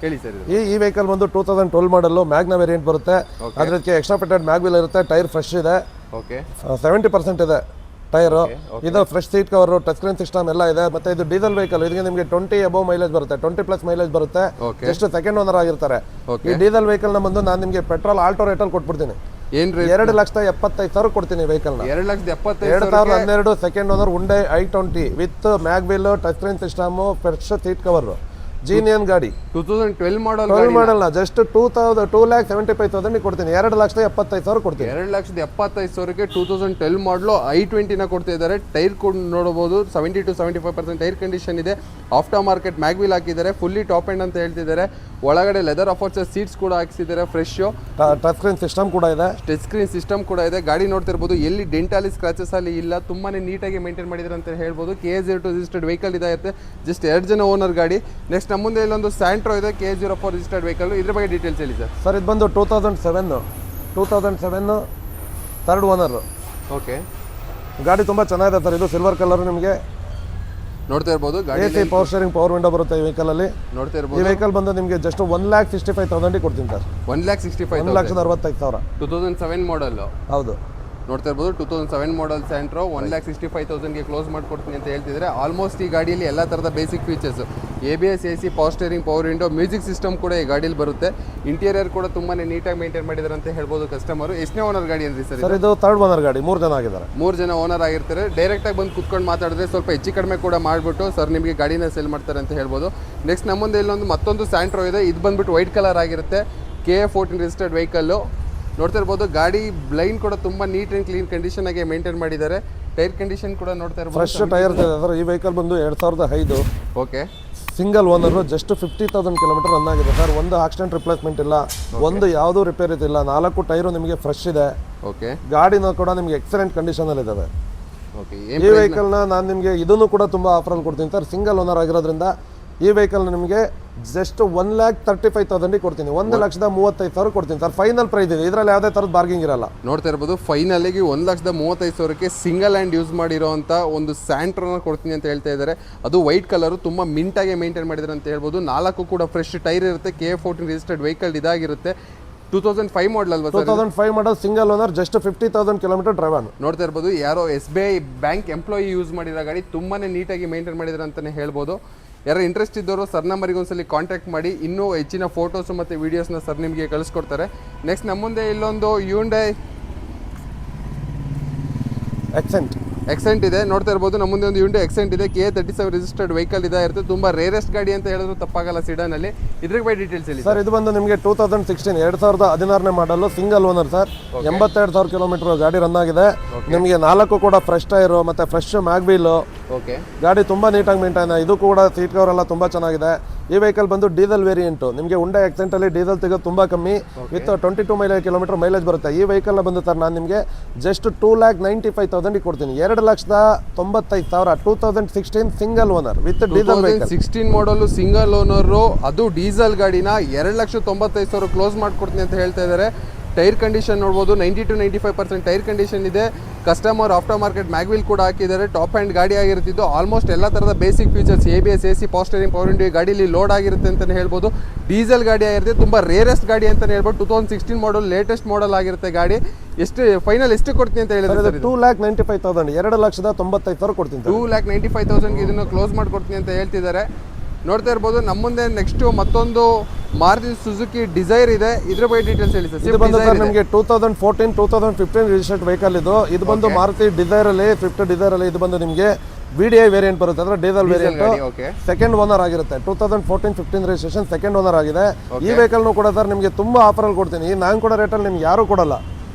ಹೇಳಿ ಸರ್. ಈ ವೆಹಿಕಲ್ ಬಂದು 2012 ಮಾಡಲು ಮ್ಯಾಗ್ನಾ ವೇರಿಯಂಟ್ ಬರುತ್ತೆ. ಅದಕ್ಕೆ ಎಕ್ಸ್ಟ್ರಾ ಫಿಟೆಡ್ ಮ್ಯಾಗ್ವಿಲ್ ಇರುತ್ತೆ. ಟೈರ್ ಫ್ರೆಶ್ ಇದೆ, 70% ಇದೆ ಟೈರು. ಇದು fresh seat cover, touch screen system ಎಲ್ಲ ಇದೆ. ಮತ್ತೆ ಇದು ಡೀಸೆಲ್ ವೆಹಿಕಲ್. ಇದಕ್ಕೆ ನಿಮಗೆ 20 ಅಬೌವ್ ಮೈಲೇಜ್ ಬರುತ್ತೆ, 20+ ಮೈಲೇಜ್ ಬರುತ್ತೆ. ಜಸ್ಟ್ ಸೆಕೆಂಡ್ ಓನರ್ ಆಗಿರ್ತಾರೆ. ಈ ಡೀಸೆಲ್ ವೆಹಿಕಲ್ ನ ಬಂದು ನಾನು ನಿಮಗೆ ಪೆಟ್ರೋಲ್ ಆಲ್ಟೋ ರೇಟ್ ಅಲ್ಲಿ ಕೊಟ್ಬಿಡ್ತೀನಿ. 2,75,000 ಕೊಡ್ತೀನಿ ವೆಹಿಕಲ್ ನ. 2012 second owner Hyundai i20 with mag wheel, touch screen system, fresh seat cover, ಜೀನಿಯನ್ ಗಾಡಿ. 2012 ಮಾಡಲ್ ಜಸ್ಟ್ 2,75,000 ಕೊಡ್ತೀನಿ. 2,75,000 ಕೊಡ್ತೀನಿ. 2,75,000ಕ್ಕೆ 2012 ಮಾಡಲು i20 ನ ಕೊಡ್ತಾ ಇದ್ದಾರೆ. ಟೈರ್ ಕೂಡ ನೋಡಬಹುದು, 70 to 75% ಟೈರ್ ಕಂಡೀಷನ್ ಇದೆ. ಆಫ್ಟರ್ ಮಾರ್ಕೆಟ್ ಮ್ಯಾಗ್ವಿಲ್ ಹಾಕಿದ್ದಾರೆ. ಫುಲ್ಲಿ ಟಾಪ್ ಎಂಡ್ ಅಂತ ಹೇಳ್ತಿದ್ದಾರೆ. ಒಳಗಡೆ ಲೆದರ್ ಅಫೋರ್ಚರ್ ಸೀಟ್ಸ್ ಕೂಡ ಹಾಕ್ಸಿದ್ದಾರೆ ಫ್ರೆಶ್. ಟಚ್ ಸ್ಕ್ರೀನ್ ಸಿಸ್ಟಮ್ ಕೂಡ ಇದೆ. ಟಚ್ ಸ್ಕ್ರೀನ್ ಸಿಸ್ಟಮ್ ಕೂಡ ಇದೆ. ಗಾಡಿ ನೋಡ್ತಿರ್ಬೋದು, ಎಲ್ಲಿ ಡೆಂಟಾಲಿ ಸ್ಕ್ರಾಚಸ್ ಅಲ್ಲಿ ಇಲ್ಲ, ತುಂಬಾನೇ ನೀಟಾಗಿ ಮೇಂಟೈನ್ ಮಾಡಿದ್ದಾರೆ ಅಂತ ಹೇಳ್ಬೋದು. KA02 ರಿಜಿಸ್ಟರ್ಡ್ ವೆಹಿಕಲ್ ಇದಾಗುತ್ತೆ. ಜಸ್ಟ್ 2 ಜನ ಓನರ್ ಗಾಡಿ. ನೆಕ್ಸ್ಟ್ ನಮ್ಮ ಮುಂದೆ ಇಲ್ಲೊಂದು ಸ್ಯಾಂಟ್ರೋ ಇದೆ, KA04 ರಿಜಿಸ್ಟರ್ಡ್ ವೆಹಿಕಲ್. ಇದ್ರ ಬಗ್ಗೆ ಡೀಟೇಲ್ಸ್ ಹೇಳಿ ಸರ್. ಸರ್ ಇದು ಬಂದು 2007 ಥರ್ಡ್ ಓನರ್. ಓಕೆ, ಗಾಡಿ ತುಂಬ ಚೆನ್ನಾಗಿದೆ ಸರ್. ಇದು ಸಿಲ್ವರ್ ಕಲರ್. ನಿಮಗೆ ನೋಡ್ತಾ ಇರ್ಬೋದು ಗಾಡಿ AC power steering, power window ಬರುತ್ತೆ ಈ ವೆಹಿಕಲ್ ಅಲ್ಲಿ. ನೋಡ್ತಾ ಈ ಇರ್ಬೋದು. ವೆಹಿಕಲ್ ಬಂದು ನಿಮಗೆ ಜಸ್ಟ್ 1,65,000 ಕೊಡ್ತೀನಿ ಸರ್. 1,65,000, 1,65,000. 2007 ಮಾಡಲ್. ಹೌದು, ನೋಡ್ತಾ ಇರ್ಬೋದು 2007 ಮಾಡಲ್ ಸ್ಯಾಂಟ್ರೋ 1,65,000ಗೆ ಕ್ಲೋಸ್ ಮಾಡ್ಕೊಡ್ತೀನಿ ಅಂತ ಹೇಳ್ತಿದ್ರೆ. ಆಲ್ಮೋಸ್ಟ್ ಈ ಗಾಡಿಯಲ್ಲಿ ಎಲ್ಲ ಥರದ basic features, ABS, AC, power steering, power window, music system ಕೂಡ ಈ ಗಾಡಿಯಲ್ಲಿ ಬರುತ್ತೆ. ಇಂಟೀರಿಯರ್ ಕೂಡ ತುಂಬಾ ನೀಟಾಗಿ ಮೇಂಟೈನ್ ಮಾಡಿದ್ದಾರೆ ಅಂತ ಹೇಳ್ಬೋದು ಕಸ್ಟಮರ್. ಎಷ್ಟನೇ ಓನರ್ ಗಾಡಿ ಅಂದ್ರಿ ಸರ್? ಸರ್ ಇದು ಥರ್ಡ್ ಓನರ್ ಗಾಡಿ. 3 ಜನ ಆಗಿದ್ದಾರೆ. 3 ಜನ ಓನರ್ ಆಗಿರ್ತಾರೆ. ಡೈರೆಕ್ಟಾಗಿ ಬಂದು ಕುತ್ಕೊಂಡು ಮಾತಾಡಿದ್ರೆ ಸ್ವಲ್ಪ ಹೆಚ್ಚು ಕಡಿಮೆ ಕೂಡ ಮಾಡಿಬಿಟ್ಟು ಸರ್ ನಿಮಗೆ ಗಾಡಿನ ಸೇಲ್ ಮಾಡ್ತಾರೆ ಅಂತ ಹೇಳ್ಬೋದು. ನೆಕ್ಸ್ಟ್ ನಮ್ಮ ಮುಂದೆ ಮತ್ತೊಂದು ಸ್ಯಾಂಟ್ರೋ ಇದೆ. ಇದು ಬಂದ್ಬಿಟ್ಟು ವೈಟ್ ಕಲರ್ ಆಗಿರುತ್ತೆ. KA14 registered vehicle. ನೋಡ್ತಾ ಇರ್ಬೋದು, ಗಾಡಿ ಬ್ಲೈನ್ ಕೂಡ ತುಂಬ ನೀಟ್ ಆ್ಯಂಡ್ ಕ್ಲೀನ್ ಕಂಡೀಷನ್ ಆಗಿ ಮೇಂಟೈನ್ ಮಾಡಿದ್ದಾರೆ. ಟೈರ್ ಕಂಡೀಷನ್ ಕೂಡ ನೋಡ್ತಾ ಇರ್ಬೋದು, ಫ್ರೆಶ್ ಟೈರ್ ಇದೆ ಸರ್. ಈ ವೆಹಿಕಲ್ ಬಂದು 2005. Okay, single owner. Just 50,000 kilometre run ಆಗಿದೆ ಸರ್. ಒಂದು ಆಕ್ಸಿಡೆಂಟ್ ರಿಪ್ಲೇಸ್ಮೆಂಟ್ ಇಲ್ಲ, ಒಂದು ಯಾವುದೂ ರಿಪೇರಿ ಇಲ್ಲ. 4 ಟೈರು ನಿಮಗೆ ಫ್ರೆಶ್ ಇದೆ. ಓಕೆ, ಗಾಡಿನೂ ಕೂಡ ನಿಮಗೆ ಎಕ್ಸಲೆಂಟ್ ಕಂಡೀಷನಲ್ಲಿ ಇದ್ದಾವೆ. ಓಕೆ. ಈ ವೆಹಿಕಲ್ನ ನಾನು ನಿಮಗೆ ಇದನ್ನು ಕೂಡ ತುಂಬ ಆಫರಲ್ಲಿ ಕೊಡ್ತೀನಿ ಸರ್. ಸಿಂಗಲ್ ಓನರ್ ಆಗಿರೋದ್ರಿಂದ ಈ ವೆಹಿಕಲ್ನ ನಿಮಗೆ ಜಸ್ಟ್ 1,35,000 ಕೊಡ್ತೀನಿ. 1,35,000 ಕೊಡ್ತೀನಿ ಸರ್. ಫೈನಲ್ ಪ್ರೈಸ್ ಇದೆ, ಇದರಲ್ಲಿ ಯಾವುದೇ ಥರದ ಬಾರ್ಗಿಂಗ್ ಇರಲ್ಲ. ನೋಡ್ತಾ ಇರ್ಬೋದು, ಫೈನಲಿಗೆ 1,35,000ಕ್ಕೆ ಸಿಂಗಲ್ ಹ್ಯಾಂಡ್ ಯೂಸ್ ಮಾಡಿರೋಂಥ ಒಂದು ಸ್ಯಾಂಟ್ರೋನ ಕೊಡ್ತೀನಿ ಅಂತ ಹೇಳ್ತಾ ಇದ್ದಾರೆ. ಅದು ವೈಟ್ ಕಲರು, ತುಂಬ ಮಿಂಟಾಗಿ ಮೇಂಟೈನ್ ಮಾಡಿದ್ದಾರೆ ಅಂತ ಹೇಳ್ಬೋದು. 4 ಕೂಡ ಫ್ರೆಶ್ ಟೈರ್ ಇರುತ್ತೆ. KA14 ರಿಜಿಸ್ಟರ್ಡ್ ವೆಹಿಕಲ್ ಇದಾಗಿರುತ್ತೆ. 2005 ಮಾಡಲ್ ಅಲ್ವಾ sir? 2005 model, single owner, just 50,000 kilometre drive on. ನೋಡ್ತಾ ಇರ್ಬೋದು, ಯಾರೋ SBI ಬ್ಯಾಂಕ್ ಎಂಪ್ಲಾಯಿ ಯೂಸ್ ಮಾಡಿರೋ ಗಾಡಿ. ತುಂಬಾ ನೀಟಾಗಿ ಮೇಂಟೈನ್ ಮಾಡಿದ್ದಾರೆ ಅಂತಲೇ ಹೇಳ್ಬೋದು. ಯಾರು ಇಂಟ್ರೆಸ್ಟ್ ಇದ್ದವರು ಸರ್ ನಂಬರಿಗೆ ಒಂದ್ಸಲಿ ಕಾಂಟ್ಯಾಕ್ಟ್ ಮಾಡಿ. ಇನ್ನೂ ಹೆಚ್ಚಿನ ಫೋಟೋಸು ಮತ್ತು ವೀಡಿಯೋಸ್ನ ಸರ್ ನಿಮಗೆ ಕಳಿಸ್ಕೊಡ್ತಾರೆ. ನೆಕ್ಸ್ಟ್ ನಮ್ಮ ಮುಂದೆ ಇಲ್ಲೊಂದು Hyundai ಎಕ್ಸೆಂಟ್ ಇದೆ. ನೋಡ್ತಾ ಇರ್ಬೋದು, ನಮ್ಮ ಮುಂದೆ ಒಂದು Hyundai ಎಕ್ಸೆಂಟ್ ಇದೆ. KA37 ರಿಜಿಸ್ಟರ್ಡ್ ವೆಹಿಕಲ್ ಇದಾಗಿರುತ್ತೆ. ತುಂಬ ರೇರೆಸ್ಟ್ ಗಾಡಿ ಅಂತ ಹೇಳಿದ್ರು ತಪ್ಪಾಗಲ್ಲ ಸಿಡಾನಲ್ಲಿ. ಇದ್ರ ಬಗ್ಗೆ ಡೀಟೇಲ್ಸ್ ಹೇಳಿ ಸರ್. ಇದು ಬಂದು ನಿಮಗೆ 2016 ಮಾಡಲು, ಸಿಂಗಲ್ ಓನರ್ ಸರ್. 82,000 ಕಿಲೋಮೀಟರ್ ಗಾಡಿ ರನ್ ಆಗಿದೆ. ನಿಮಗೆ 4 ಕೂಡ ಫ್ರೆಶ್ ಟೈರು ಮತ್ತು ಫ್ರೆಶ್ ಮ್ಯಾಗ್ ವೀಲು. ಓಕೆ, ಗಾಡಿ ತುಂಬ ನೀಟಾಗಿ ಮೇಂಟೈನ್. ಇದು ಕೂಡ ಸೀಟ್ ಕವರ್ ಎಲ್ಲ ತುಂಬ ಚೆನ್ನಾಗಿದೆ. ಈ ವೆಹಿಕಲ್ ಬಂದು ಡೀಸೆಲ್ ವೇರಿಯಂಟು. ನಿಮಗೆ Hyundai ಎಕ್ಸೆಂಟಲ್ಲಿ ಡೀಸೆಲ್ ತೆಗೆದು ತುಂಬ ಕಮ್ಮಿ, ವಿತ್ 22 ಕಿಲೋಮೀಟರ್ ಮೈಲೇಜ್ ಬರುತ್ತೆ. ಈ ವೆಹಿಕಲ್ನ ಬಂದು ಸರ್ ನಾನು ನಿಮಗೆ ಜಸ್ಟ್ 2,95,000 ಕೊಡ್ತೀನಿ. 2,95,000. 2016 single owner with diesel vehicle. 16 ಮಾಡಲು ಸಿಂಗಲ್ ಓನರು, ಅದು ಡೀಸೆಲ್ ಗಾಡಿನ 2,95,000 ಕ್ಲೋಸ್ ಮಾಡ್ಕೊಡ್ತೀನಿ ಅಂತ ಹೇಳ್ತಾ ಇದ್ದಾರೆ. ಟೈರ್ ಕಂಡೀಷನ್ ನೋಡ್ಬೋದು, 90 to 95% ಟೈರ್ ಕಂಡೀಷನ್ ಇದೆ. ಕಸ್ಟಮರ್ ಆಫ್ಟರ್ ಮಾರ್ಕೆಟ್ ಮ್ಯಾಗ್ವಿಲ್ ಕೂಡ ಹಾಕಿದ್ದಾರೆ. ಟಾಪ್ ಹ್ಯಾಂಡ್ ಗಾಡಿ ಆಗಿರ್ತಿದ್ದು. ಆಲ್ಮೋಸ್ಟ್ ಎಲ್ಲ ಥರದ basic features, ABS, AC, power steering, power window ಗಾಡಿಲಿ ಲೋಡ್ ಆಗಿರುತ್ತೆ ಅಂತಲೇ ಹೇಳ್ಬೋದು. ಡೀಸೆಲ್ ಗಾಡಿ ಆಗಿರುತ್ತೆ. ತುಂಬ ರೇರೆಸ್ಟ್ ಗಾಡಿ ಅಂತಲೇ ಹೇಳ್ಬೋದು. 2016 ಮಾಡಲ್, ಲೇಟೆಸ್ಟ್ ಮಾಡಲ್ ಆಗಿರುತ್ತೆ ಗಾಡಿ. ಫೈನಲ್ ಎಷ್ಟು ಕೊಡ್ತೀನಿ ಅಂತ ಹೇಳಿದ್ರೆ? 2,95,000. 2,95,000 ಕೊಡ್ತೀನಿ. 2,95,000ಗೆ ಇದನ್ನು ಕ್ಲೋಸ್ ಮಾಡ್ಕೊಡ್ತೀನಿ ಅಂತ ಹೇಳ್ತಿದ್ದಾರೆ. ನೋಡ್ತಾ ಇರ್ಬೋದು, ನಮ್ಮ ಮುಂದೆ ನೆಕ್ಸ್ಟ್ ಮತ್ತೊಂದು ಮಾರುತಿ ಸುಜುಕಿ ಡಿಸೈರ್ ಇದೆ. ಇದ್ರ ಬಗ್ಗೆ ಡೀಟೇಲ್ಸ್ ಹೇಳಿ ಸರ್. ಇದು ಬಂದು ಸರ್ ನಿಮಗೆ 2014, 2015 ರಿಜಿಸ್ಟರ್ಡ್ ವೆಹಿಕಲ್. ಇದು ಬಂದು ಮಾರುತಿ ಡಿಸೈರಲ್ಲಿ, ಸ್ವಿಫ್ಟ್ ಡಿಸೈರಲ್ಲಿ. ಇದು ಬಂದು ನಿಮಗೆ VDI ವೇರಿಯಂಟ್ ಬರುತ್ತೆ, ಅಂದ್ರೆ ಡೀಸೆಲ್ ವೇರಿಯಂಟ್. ಸೆಕೆಂಡ್ ಓನರ್ ಆಗಿರುತ್ತೆ. 2014-15 ರಿಜಿಸ್ಟ್ರೇಷನ್, ಸೆಕೆಂಡ್ ಓನರ್ ಆಗಿದೆ. ಈ ವೆಹಿಕಲ್ನು ಕೂಡ ಸರ್ ನಿಮಗೆ ತುಂಬಾ ಆಫರಲ್ಲಿ ಕೊಡ್ತೀನಿ. ನಾನು ಕೊಡೋ ರೇಟಲ್ಲಿ ನಿಮ್ಗೆ ಯಾರು ಕೊಡಲ್ಲ.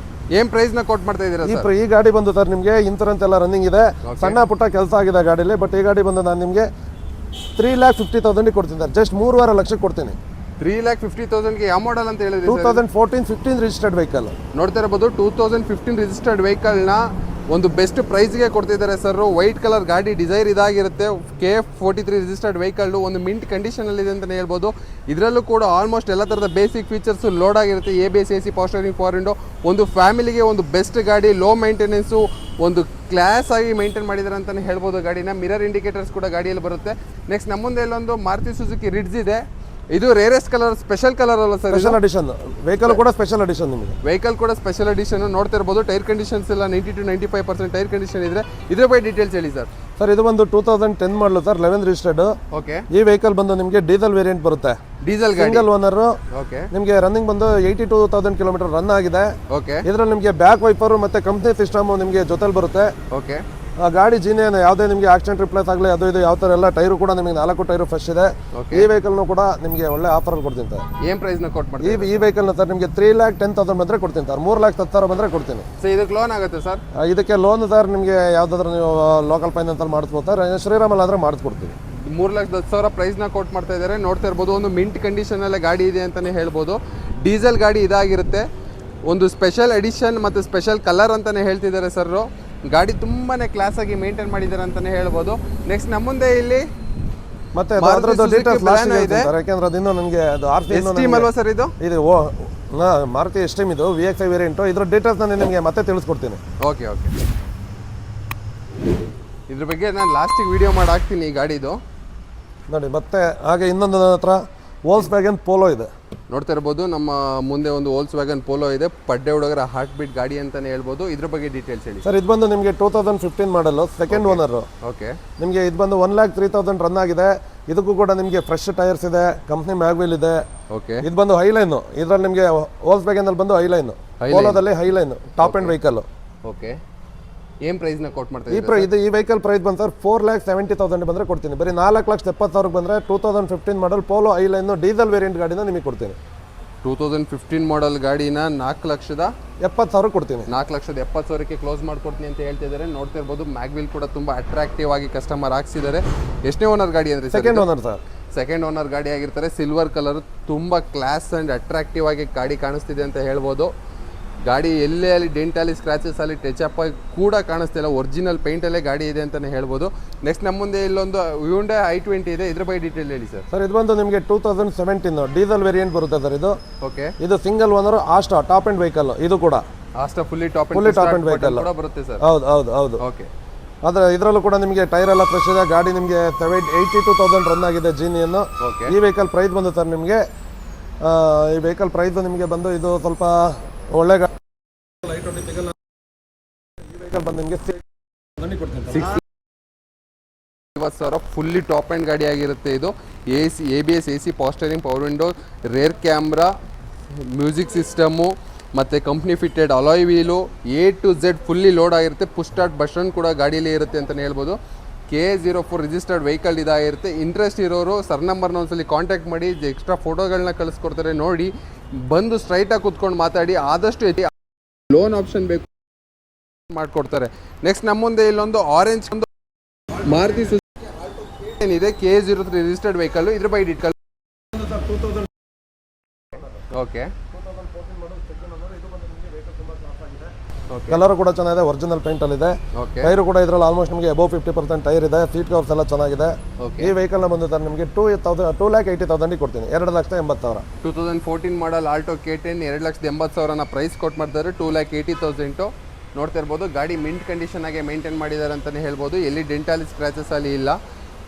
ಏನ್ ಪ್ರೈಸ್ ನ ಕೊಟ್ಟು ಮಾಡ್ತಾ ಇದ್ದೀರಾ? ಈ ಗಾಡಿ ಬಂದು ಸರ್ ನಿಮಗೆ ಇನ್ಸೂರೆನ್ಸ್ ಎಲ್ಲ ರನ್ನಿಂಗ್ ಇದೆ. ಸಣ್ಣ ಪುಟ್ಟ ಕೆಲಸ ಆಗಿದೆ ಗಾಡಿಲಿ. ಬಟ್ ಈ ಗಾಡಿ ಬಂದು ನಾನು ನಿಮಗೆ 3,50,000 ಕೊಡ್ತೀನಿ ಸರ್. ಜಸ್ಟ್ 3.5 ಲಕ್ಷಕ್ಕೆ ಕೊಡ್ತೀನಿ. 3,50,000ಗೆ ಯಾವ ಮಾಡಲ್ ಅಂತ ಹೇಳಿದ್ರಿ? 2014-15 ರಿಜಿಸ್ಟರ್ಡ್ ವೆಹಿಕಲ್. ನೋಡ್ತಾ ಇರಬಹುದು, 2015 ರಿಜಿಸ್ಟರ್ಡ್ ವೆಹಿಕಲ್ನ ಒಂದು ಬೆಸ್ಟ್ ಪ್ರೈಸ್ಗೆ ಕೊಡ್ತಿದ್ದಾರೆ ಸರ್. ವೈಟ್ ಕಲರ್ ಗಾಡಿ, ಡಿಸೈರ್ ಇದಾಗಿರುತ್ತೆ. KA43 ರಿಜಿಸ್ಟರ್ಡ್ ವೆಹಿಕಲ್ ಒಂದು ಮಿಂಟ್ ಕಂಡೀಷನಲ್ಲಿ ಇದೆ ಅಂತಲೇ ಹೇಳ್ಬೋದು. ಇದರಲ್ಲೂ ಕೂಡ ಆಲ್ಮೋಸ್ಟ್ ಎಲ್ಲ ಥರದ ಬೇಸಿಕ್ ಫೀಚರ್ಸ್ ಲೋಡ್ ಆಗಿರುತ್ತೆ. ABS, AC, power steering, power window. ಒಂದು ಫ್ಯಾಮಿಲಿಗೆ ಒಂದು ಬೆಸ್ಟ್ ಗಾಡಿ. ಲೋ ಮೇಂಟೆನೆನ್ಸು, ಒಂದು ಕ್ಲಾಸ್ ಆಗಿ ಮೇಂಟೈನ್ ಮಾಡಿದ್ದಾರೆ ಅಂತಲೇ ಹೇಳ್ಬೋದು ಗಾಡಿನ. ಮಿರರ್ ಇಂಡಿಕೇಟರ್ಸ್ ಕೂಡ ಗಾಡಿಯಲ್ಲಿ ಬರುತ್ತೆ. ನೆಕ್ಸ್ಟ್ ನಮ್ಮ ಮುಂದೆ ಇಲ್ಲೊಂದು ಮಾರುತಿ ಸುಜುಕಿ ರಿಡ್ಜ್ ಇದೆ. ಇದು ರೇರೆಸ್ಟ್ ಕಲರ್, ಸ್ಪೆಷಲ್ ಕಲರ್ ಅಲ್ಲ ಸರ್? ಸ್ಪೆಷಲ್ ಎಡಿಷನ್ ವೆಹಿಕಲ್ ಕೂಡ ಸ್ಪೆಷಲ್ ಎಡಿಷನ್. ನಿಮಗೆ ವೆಹಿಕಲ್ ಕೂಡ ಸ್ಪೆಷಲ್ ಎಡಿಷನ್. ನೋಡ್ತಾ ಇರ್ಬೋದು, ಟೈರ್ ಕಂಡೀಷನ್ಸ್ ಎಲ್ಲ 90 to 95% ಟೈರ್ ಕಂಡೀಷನ್ ಇದೆ. ಇದ್ರ ಬಗ್ಗೆ ಡೀಟೇಲ್ಸ್ ಹೇಳಿ ಸರ್. ಸರ್ ಇದು ಬಂದು 2010 ಮಾಡಲು ಸರ್, 11 ರಿಜಿಸ್ಟರ್ಡ್. ಓಕೆ, ಈ ವೆಹಿಕಲ್ ಬಂದು ನಿಮಗೆ ಡೀಸೆಲ್ ವೇರಿಯಂಟ್ ಬರುತ್ತೆ. Diesel single owner. ಓಕೆ, ನಿಮಗೆ ರನ್ನಿಂಗ್ ಬಂದು 82,000 ಕಿಲೋಮೀಟರ್ ರನ್ ಆಗಿದೆ. ಓಕೆ, ಇದರಲ್ಲಿ ನಿಮಗೆ ಬ್ಯಾಕ್ ವೈಪರ್ ಮತ್ತೆ ಕಂಪ್ನಿ ಸಿಸ್ಟಮ್ ನಿಮಗೆ ಜೊತೆಲಿ ಬರುತ್ತೆ. ಓಕೆ, ಗಾಡಿ ಜೀನಿಯನ್ ಯಾವುದೇ ನಿಮಗೆ ಆಕ್ಸಿಡೆಂಟ್ ರಿಪ್ಲೇಸ್ ಆಗಲಿ ಅದು ಇದು ಯಾವ ಥರ ಎಲ್ಲ ಟೈರು ಕೂಡ ನಿಮಗೆ 4 ಟೈರು ಫ್ರೆಶ್ ಇದೆ. ಈ ವೆಹಿಕಲ್ನು ಕೂಡ ನಿಮಗೆ ಒಳ್ಳೆ ಆಫರಲ್ಲಿ ಕೊಡ್ತೀನಿ ಸರ್. ಏನು ಪ್ರೈಸ್ನ ಕೊಟ್ಟು ಮಾಡ್ತೀವಿ? ಈ ವೆಹಿಕಲ್ನ ಸರ್ ನಿಮಗೆ 3,10,000 ಬಂದರೆ ಕೊಡ್ತೀನಿ ಸರ್. 3,10,000 ಬಂದರೆ ಕೊಡ್ತೀನಿ. ಸರ್ ಇದಕ್ಕೆ ಲೋನ್ ಆಗುತ್ತೆ ಸರ್? ಇದಕ್ಕೆ ಲೋನ್ ಸರ್ ನಿಮಗೆ ಯಾವುದಾದ್ರೂ ನೀವು ಲೋಕಲ್ ಫೈನಾನ್ಸಲ್ಲಿ ಮಾಡಿಸ್ಬೋದು ಸರ್. ಶ್ರೀರಾಮಲ್ಲಿ ಆದರೆ ಮಾಡಿಸ್ಕೊಡ್ತೀವಿ. 3,10,000 ಪ್ರೈಸ್ನ ಕೋಟ್ ಮಾಡ್ತಾ ಇದ್ದಾರೆ. ನೋಡ್ತಾ ಇರ್ಬೋದು, ಒಂದು ಮಿಂಟ್ ಕಂಡೀಷನಲ್ಲೇ ಗಾಡಿ ಇದೆ ಅಂತಲೇ ಹೇಳ್ಬೋದು. ಡೀಸೆಲ್ ಗಾಡಿ ಇದಾಗಿರುತ್ತೆ, ಒಂದು ಸ್ಪೆಷಲ್ ಎಡಿಷನ್ ಮತ್ತು ಸ್ಪೆಷಲ್ ಕಲರ್ ಅಂತಲೇ ಹೇಳ್ತಿದ್ದಾರೆ ಸರ್ರು. ಗಾಡಿ ತುಂಬಾ ಕ್ಲಾಸಾಗಿ ಮೇಂಟೈನ್ ಮಾಡಿದ್ದಾರೆ ಅಂತಲೇ ಹೇಳ್ಬೋದು. ನೆಕ್ಸ್ಟ್ ನಮ್ಮ ಮುಂದೆ ಇಲ್ಲಿ ಮತ್ತೆ ಅದರದ್ದು ಡೀಟೇಲ್ಸ್ ಲಾಸ್ಟ್ ಇದೆ ಯಾಕಂದ್ರೆ ಅದಿನ್ನೂ ನನಗೆ ಅದು ಎಸ್ಟೀಮ್ ಅಲ್ವಾ ಸರ್ ಇದು? ಇದು ಮಾರುತಿ ಎಸ್ಟೀಮ್ ಇದು VXi ವೇರಿಯಂಟು. ಇದ್ರ ಡೀಟೇಲ್ಸ್ ನಾನು ನಿಮಗೆ ಮತ್ತೆ ತಿಳಿಸ್ಕೊಡ್ತೀನಿ. ಓಕೆ ಇದ್ರ ಬಗ್ಗೆ ನಾನು ಲಾಸ್ಟಿಗೆ ವಿಡಿಯೋ ಮಾಡಿ ಹಾಕ್ತೀನಿ ಈ ಗಾಡಿದು ನೋಡಿ. ಮತ್ತೆ ಹಾಗೆ ಇನ್ನೊಂದು ನನ್ನ ಹತ್ರ ವೋಲ್ಕ್ಸ್ವ್ಯಾಗನ್ ಪೋಲೋ ಇದೆ. ನೋಡ್ತಾ ಇರ್ಬೋದು, ನಮ್ಮ ಮುಂದೆ ಒಂದು ವೋಲ್ಕ್ಸ್ವ್ಯಾಗನ್ ಪೋಲೋ ಇದೆ. ಪಡ್ಡೆ ಹುಡುಗರ ಹಾರ್ಟ್ ಬೀಟ್ ಗಾಡಿ ಅಂತಾನೆ ಹೇಳ್ಬೋದು. ಇದ್ರ ಬಗ್ಗೆ ಡೀಟೇಲ್ಸ್ ಹೇಳಿ ಸರ್. ಇದು ಬಂದು ನಿಮಗೆ 2015 ಮಾಡಲು, ಸೆಕೆಂಡ್ ಓನರು. ಓಕೆ, ನಿಮಗೆ ಇದು ಬಂದು 1,03,000 ರನ್ ಆಗಿದೆ. ಇದಕ್ಕೂ ಕೂಡ ನಿಮಗೆ ಫ್ರೆಶ್ ಟೈರ್ಸ್ ಇದೆ, ಕಂಪ್ನಿ ಮ್ಯಾಗ್ವಿಲ್ ಇದೆ. ಓಕೆ, ಇದು ಬಂದು ಹೈಲೈನು. ಇದರಲ್ಲಿ ನಿಮಗೆ ವೋಲ್ಕ್ಸ್ವ್ಯಾಗನ್ ಬಂದು ಹೈಲೈನು, ಪೋಲೋದಲ್ಲಿ ಹೈಲೈನು ಟಾಪ್ ಎಂಡ್ ವೆಹಿಕಲ್. ಓಕೆ, ಏನು ಪ್ರೈಸ್ನ ಕೋಟ್ ಮಾಡ್ತಾ ಈ ವೆಹಿಕಲ್ ಪ್ರೈಸ್ ಬಂದು ಸರ್ 4,70,000 ಬಂದರೆ ಕೊಡ್ತೀನಿ. ಬರೀ 4,70,000 ಬಂದರೆ 2015 ಮಾಡಲ್ ಪೋಲೋ ಐಲೈನು ಡೀಸೆಲ್ ವೇರಿಯಂಟ್ ಗಾಡಿನ ನಿಮಗೆ ಕೊಡ್ತೀನಿ. 2015 ಮಾಡಲ್ ಗಾಡಿನ 4,70,000 ಕೊಡ್ತೀನಿ. 4,70,000ಕ್ಕೆ ಕ್ಲೋಸ್ ಮಾಡ್ಕೊಡ್ತೀನಿ ಅಂತ ಹೇಳ್ತಿದ್ದಾರೆ. ನೋಡ್ತಾ ಇರ್ಬೋದು, ಮ್ಯಾಗ್ವಿಲ್ ಕೂಡ ತುಂಬ ಅಟ್ರಾಕ್ಟಿವ್ ಆಗಿ ಕಸ್ಟಮರ್ ಹಾಕ್ಸಿದ್ದಾರೆ. ಎಷ್ಟನೇ ಓನರ್ ಗಾಡಿ ಅಂದರೆ second owner sir. Second owner ಗಾಡಿ ಆಗಿರ್ತಾರೆ. ಸಿಲ್ವರ್ ಕಲರ್, ತುಂಬ ಕ್ಲಾಸ್ ಆ್ಯಂಡ್ ಅಟ್ರಾಕ್ಟಿವ್ ಆಗಿ ಗಾಡಿ ಕಾಣಿಸ್ತಿದೆ ಅಂತ ಹೇಳ್ಬೋದು. ಗಾಡಿ ಎಲ್ಲೇ ಅಲ್ಲಿ ಡೆಂಟಲ್ಲಿ ಸ್ಕ್ರಾಚಸ್ ಅಲ್ಲಿ ಟಚ್ ಅಪ್ ಆಗಿ ಕೂಡ ಕಾಣಿಸ್ತಿಲ್ಲ, ಒರಿಜಿನಲ್ ಪೇಂಟಲ್ಲೇ ಗಾಡಿ ಇದೆ ಅಂತಲೇ ಹೇಳ್ಬೋದು. ನೆಕ್ಸ್ಟ್ ನಮ್ಮ ಮುಂದೆ ಇಲ್ಲೊಂದು ಹ್ಯುಂಡೈ i20 ಇದೆ. ಇದ್ರ ಬಗ್ಗೆ ಡೀಟೇಲ್ ಹೇಳಿ ಸರ್. ಸರ್, ಇದು ಬಂದು ನಿಮಗೆ 2017 ಡೀಸೆಲ್ ವೇರಿಯಂಟ್ ಬರುತ್ತೆ ಸರ್ ಇದು. ಓಕೆ, ಇದು single owner Asta top end vehicle. ಇದು ಕೂಡ Asta fully top end vehicle ಕೂಡ ಬರುತ್ತೆ ಸರ್. ಹೌದು. ಓಕೆ, ಆದರೆ ಇದರಲ್ಲೂ ಕೂಡ ನಿಮಗೆ ಟೈರ್ ಎಲ್ಲ ಫ್ರೆಶ್ ಇದೆ. ಗಾಡಿ ನಿಮಗೆ 82,000 ರನ್ ಆಗಿದೆ ಜೀನಿಯನ್ನು. ಈ ವೆಹಿಕಲ್ ಪ್ರೈಸ್ ಬಂದು ಸರ್ ನಿಮಗೆ ಈ ವೆಹಿಕಲ್ ಪ್ರೈಸ್ ನಿಮಗೆ ಬಂದು ಇದು ಸ್ವಲ್ಪ ಒಳ್ಳೆ ಫುಲ್ಲಿ ಟಾಪ್ ಎಂಡ್ ಗಾಡಿ ಆಗಿರುತ್ತೆ ಇದು. ABS AC, power steering, power window, rear camera, music system ಮತ್ತು company fitted alloy wheel, A to Z fully load ಆಗಿರುತ್ತೆ. ಪುಷ್ ಸ್ಟಾರ್ಟ್ ಬಟನ್ ಕೂಡ ಗಾಡಿಯಲ್ಲಿ ಇರುತ್ತೆ ಅಂತಲೇ ಹೇಳ್ಬೋದು. KA04 ರಿಜಿಸ್ಟರ್ಡ್ ವೆಹಿಕಲ್ ಇದಾಗಿರುತ್ತೆ. ಇಂಟ್ರೆಸ್ಟ್ ಇರೋರು ಸರ್ ನಂಬರ್ನ ಒಂದ್ಸಲಿ ಕಾಂಟ್ಯಾಕ್ಟ್ ಮಾಡಿ, ಎಕ್ಸ್ಟ್ರಾ ಫೋಟೋಗಳನ್ನ ಕಳಿಸ್ಕೊಡ್ತಾರೆ. ನೋಡಿ, ಬಂದು ಸ್ಟ್ರೈಟಾಗಿ ಕೂತ್ಕೊಂಡು ಮಾತಾಡಿ. ಆದಷ್ಟು ಲೋನ್ ಆಪ್ಷನ್ ಬೇಕು ಮಾಡಿಕೊಡ್ತಾರೆ. ನೆಕ್ಸ್ಟ್ ನಮ್ಮ ಮುಂದೆ ಇಲ್ಲೊಂದು ಆರೆಂಜ್ ಒಂದು ಮಾರುತಿ ಏನಿದೆ, KA03 ರಿಜಿಸ್ಟರ್ಡ್ ವೆಹಿಕಲ್. ಇದ್ರ ಬಗ್ಗೆ ಡೀಟೇಲ್. ಓಕೆ, ಕಲರ್ ಕೂಡ ಚೆನ್ನಾಗಿದೆ, ಒರಿಜಿನಲ್ ಪೇಂಟ್ ಅಲ್ಲಿ ಇದೆ. ಟೈರ್ ಕೂಡ ಇದರಲ್ಲಿ ಆಲ್ಮೋಸ್ಟ್ ನಿಮಗೆ ಅಬೌವ್ 50% ಟೈರ್ ಇದೆ. ಸೀಟ್ ಕವರ್ಸ್ ಎಲ್ಲ ಚೆನ್ನಾಗಿದೆ. ಈ ವೆಹಿಕಲ್ ನ ಬಂದು ಸರ್ ನಿಮಗೆ 2,80,000 ಕೊಡ್ತೀನಿ. 2,80,000. 2014 ಮಾಡಲ್ ಆಲ್ಟೋ K10 2,80,000 ಪ್ರೈಸ್ ಕೊಟ್ಟು ಮಾಡ್ತಾರೆ. 2,80,000. ನೋಡ್ತಾ ಇರ್ಬೋದು, ಗಾಡಿ ಮಿಂಟ್ ಕಂಡೀಷನ್ ಆಗಿ ಮೇಂಟೈನ್ ಮಾಡಿದ್ದಾರೆ ಅಂತಲೇ ಹೇಳ್ಬೋದು. ಎಲ್ಲಿ ಡೆಂಟಲ್ ಸ್ಕ್ರಾಚಸ್ ಅಲ್ಲಿ ಇಲ್ಲ.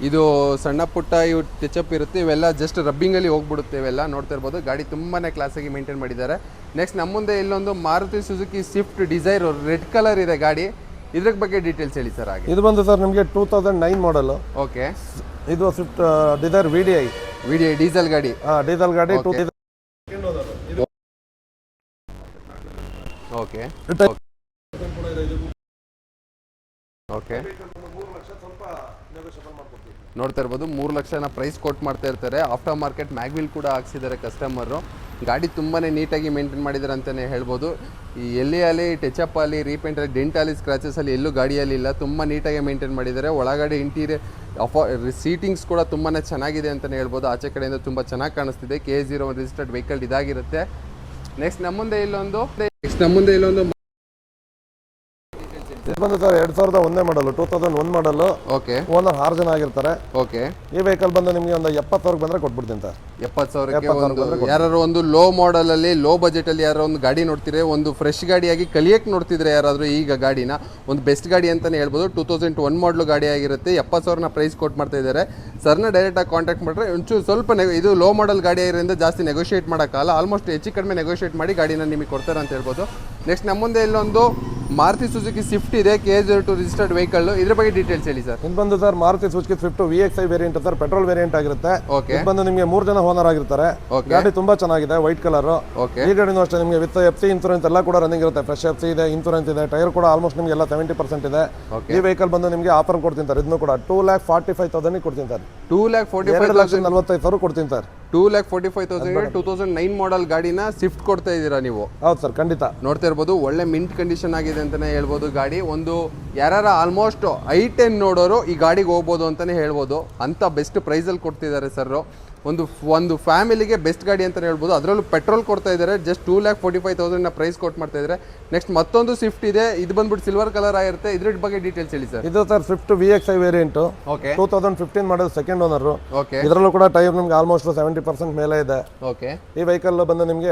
ಇದು ಸಣ್ಣ ಪುಟ್ಟ ಇವು ಟಚಪ್ ಇರುತ್ತೆ, ಇವೆಲ್ಲ ಜಸ್ಟ್ ರಬ್ಬಿಂಗಲ್ಲಿ ಹೋಗ್ಬಿಡುತ್ತೆ ಇವೆಲ್ಲ. ನೋಡ್ತಾ ಇರ್ಬೋದು, ಗಾಡಿ ತುಂಬಾ ಕ್ಲಾಸಾಗಿ ಮೇಂಟೈನ್ ಮಾಡಿದ್ದಾರೆ. ನೆಕ್ಸ್ಟ್ ನಮ್ಮ ಮುಂದೆ ಇಲ್ಲೊಂದು Maruti Suzuki Swift Dzire red colour ಇದೆ ಗಾಡಿ. ಇದ್ರ ಬಗ್ಗೆ ಡೀಟೇಲ್ಸ್ ಹೇಳಿ ಸರ್. ಹಾಗೆ ಇದು ಬಂದು ಸರ್ ನಿಮಗೆ 2009 ಮಾಡಲ್. ಓಕೆ, ಇದು ಸ್ವಿಫ್ಟ್ ಡಿಸೈರ್ VDI ಡೀಸೆಲ್ ಗಾಡಿ. ಡೀಸೆಲ್ ಗಾಡಿ. ಓಕೆ, ಓಕೆ, ನೋಡ್ತಾ ಇರ್ಬೋದು, 3 ಲಕ್ಷನ ಪ್ರೈಸ್ ಕೊಟ್ಟು ಮಾಡ್ತಾ ಇರ್ತಾರೆ. ಆಫ್ಟರ್ ಮಾರ್ಕೆಟ್ ಮ್ಯಾಗ್ವಿಲ್ ಕೂಡ ಹಾಕ್ಸಿದ್ದಾರೆ ಕಸ್ಟಮರು. ಗಾಡಿ ತುಂಬಾ ನೀಟಾಗಿ ಮೇಂಟೈನ್ ಮಾಡಿದ್ದಾರೆ ಅಂತಲೇ ಹೇಳ್ಬೋದು. ಈ ಎಲ್ಲಿ ಅಲ್ಲಿ ಟಚಪ್ ಅಲ್ಲಿ, ರೀಪೇಂಟ್ ಅಲ್ಲಿ, ಡೆಂಟ್ ಅಲ್ಲಿ, ಸ್ಕ್ರಾಚಸ್ ಅಲ್ಲಿ ಎಲ್ಲೂ ಗಾಡಿಯಲ್ಲಿ ಇಲ್ಲ. ತುಂಬ ನೀಟಾಗಿ ಮೇಂಟೈನ್ ಮಾಡಿದ್ದಾರೆ. ಒಳಗಡೆ ಇಂಟೀರಿಯರ್ ಸೀಟಿಂಗ್ಸ್ ಕೂಡ ತುಂಬಾ ಚೆನ್ನಾಗಿದೆ ಅಂತಲೇ ಹೇಳ್ಬೋದು. ಆಚೆ ಕಡೆಯಿಂದ ತುಂಬ ಚೆನ್ನಾಗಿ ಕಾಣಿಸ್ತಿದೆ. KA01 ರಿಜಿಸ್ಟರ್ಡ್ ವೆಹಿಕಲ್ ಇದಾಗಿರುತ್ತೆ. ನೆಕ್ಸ್ಟ್ ನಮ್ಮ ಮುಂದೆ ಇಲ್ಲೊಂದು ಇದು ಬಂದು ಸರ್ 2001 ಮಾಡಲು, 2001 ಮಾಡಲು. ಓಕೆ, ಓನರ್ 6 ಜನ ಆಗಿರ್ತಾರೆ. ಓಕೆ, ಈ ವೆಹಿಕಲ್ ಬಂದು ನಿಮಗೆ ಒಂದು 70,000 ಬಂದರೆ ಕೊಟ್ಬಿಡ್ತೀನಿ ಸರ್. 70,000ಕ್ಕೆ ಯಾರು ಒಂದು ಲೋ ಮಾಡಲ್ ಅಲ್ಲಿ, ಲೋ ಬಜೆಟ್ ಅಲ್ಲಿ ಯಾರೋ ಒಂದು ಗಾಡಿ ನೋಡ್ತಿದ್ರೆ, ಒಂದು ಫ್ರೆಶ್ ಗಾಡಿಯಾಗಿ ಕಲಿಯಕ್ಕೆ ನೋಡ್ತಿದ್ರೆ ಯಾರಾದರೂ ಈಗ ಗಾಡಿನ ಒಂದು ಬೆಸ್ಟ್ ಗಾಡಿ ಅಂತಾನೆ ಹೇಳ್ಬೋದು. 2001 ಮಾಡಲು ಗಾಡಿ ಆಗಿರುತ್ತೆ. 70,000 ಪ್ರೈಸ್ ಕೊಟ್ಟು ಮಾಡ್ತಾ ಇದ್ದಾರೆ. ಸರ್ನ ಡೈರೆಕ್ಟಾಗಿ ಕಾಂಟ್ಯಾಕ್ಟ್ ಮಾಡಿದ್ರೆ ಒಂಚೂರು ಸ್ವಲ್ಪ ಇದು ಲೋ ಮಾಡಲ್ ಗಾಡಿ ಆಗಿರೋದ್ರಿಂದ ಜಾಸ್ತಿ ನೆಗೋಷಿಯೇಟ್ ಮಾಡೋಕ್ಕಲ್ಲ. ಆಲ್ಮೋಸ್ಟ್ ಹೆಚ್ಚು ಕಡಿಮೆ ನೆಗೋಷಿಯೇಟ್ ಮಾಡಿ ಗಾಡಿನ ನಿಮಗೆ ಕೊಡ್ತಾರೆ ಅಂತ ಹೇಳ್ಬೋದು. ನೆಕ್ಸ್ಟ್ ನಮ್ಮ ಮುಂದೆ ಇಲ್ಲೊಂದು ಮಾರುತಿ ಸುಜುಕಿ ಸ್ವಿಫ್ಟ್ ಇದೆ, KA02 ರಿಜಿಸ್ಟರ್ಡ್ ವೆಹಿಕಲ್. ಇದ್ರ ಬಗ್ಗೆ ಡೀಟೇಲ್ಸ್ ಹೇಳಿ ಸರ್. ಇದು ಬಂದು sir Maruti Suzuki Swift VXi variant sir, petrol variant ಆಗಿರುತ್ತೆ. ಇದು ಬಂದು ನಿಮಗೆ 3 ಜನ ಓನರ್ ಆಗಿರ್ತಾರೆ. ಗಾಡಿ ತುಂಬಾ ಚೆನ್ನಾಗಿದೆ, ವೈಟ್ ಕಲರ್. ಈ ಗಾಡಿನೂ ಅಷ್ಟೇ ನಿಮಗೆ ವಿತ್ FC ಇನ್ಸೂರೆನ್ಸ್ ಎಲ್ಲ ಕೂಡ ರನ್ನಿಂಗ್ ಇರುತ್ತೆ. ಫ್ರೆಶ್ FC ಇದೆ, ಇನ್ಸೂರೆನ್ಸ್ ಇದೆ. ಟೈರ್ ಕೂಡ ಆಲ್ಮೋಸ್ಟ್ ನಿಮಗೆ ಎಲ್ಲ 70% ಇದೆ. ಈ ವೆಹಿಕಲ್ ಬಂದು ನಿಮಗೆ ಆಫರ್ ಕೊಡ್ತೀನಿ ಸರ್. ಇದನ್ನು ಕೂಡ 2,45,000 ಕೊಡ್ತೀನಿ ಸರ್. 2,45,000 2,45,000 ಕೊಡ್ತೀನಿ ಸರ್. 2,45,000 2009 ಮಾಡೆಲ್ ಗಾಡಿನ ಸ್ವಿಫ್ಟ್ ಕೊಡ್ತಾ ಇದ್ದೀರಾ ನೀವು. ಹೌದು ಸರ್, ಖಂಡಿತ. ನೋಡ್ತಾ ಇರ್ಬೋದು, ಒಳ್ಳೆ ಮಿಂಟ್ ಕಂಡೀಷನ್ ಆಗಿದೆ ಅಂತಾನೆ ಹೇಳ್ಬೋದು ಗಾಡಿ. ಒಂದು ಯಾರ ಆಲ್ಮೋಸ್ಟ್ i10 ನೋಡೋರು ಈ ಗಾಡಿಗೆ ಹೋಗ್ಬೋದು ಅಂತಾನೆ ಹೇಳ್ಬೋದು, ಅಂತ ಬೆಸ್ಟ್ ಪ್ರೈಸಲ್ಲಿ ಕೊಡ್ತಿದ್ದಾರೆ ಸರ್. ಒಂದು ಫ್ಯಾಮಿಲಿಗೆ ಬೆಸ್ಟ್ ಗಾಡಿ ಅಂತಲೇ ಹೇಳ್ಬೋದು. ಅದರಲ್ಲೂ ಪೆಟ್ರೋಲ್ ಕೊಡ್ತಾ ಇದ್ದಾರೆ. ಜಸ್ಟ್ 2,45,000 ಪ್ರೈಸ್ ಕೊಟ್ಟು ಮಾಡ್ತಾ ಇದ್ದಾರೆ. ನೆಕ್ಸ್ಟ್ ಮತ್ತೊಂದು ಸ್ವಿಫ್ಟ್ ಇದೆ, ಇದು ಬಂದ್ಬಿಟ್ಟು ಸಿಲ್ವರ್ ಕಲರ್ ಆಗಿರುತ್ತೆ. ಇದ್ರ ಬಗ್ಗೆ ಡೀಟೇಲ್ಸ್ ಹೇಳಿ ಸರ್. ಇದು sir Swift VXi variant, okay, 2015 ಮಾಡಲ್, ಸೆಕೆಂಡ್ ಓನರ್. ಓಕೆ, ಇದರಲ್ಲೂ ಕೂಡ ಟೈರ್ ನಿಮ್ಗೆ ಆಲ್ಮೋಸ್ಟ್ 70% ಮೇಲೆ ಇದೆ. ಓಕೆ, ಈ ವೆಹಿಕಲ್ ಬಂದು ನಿಮಗೆ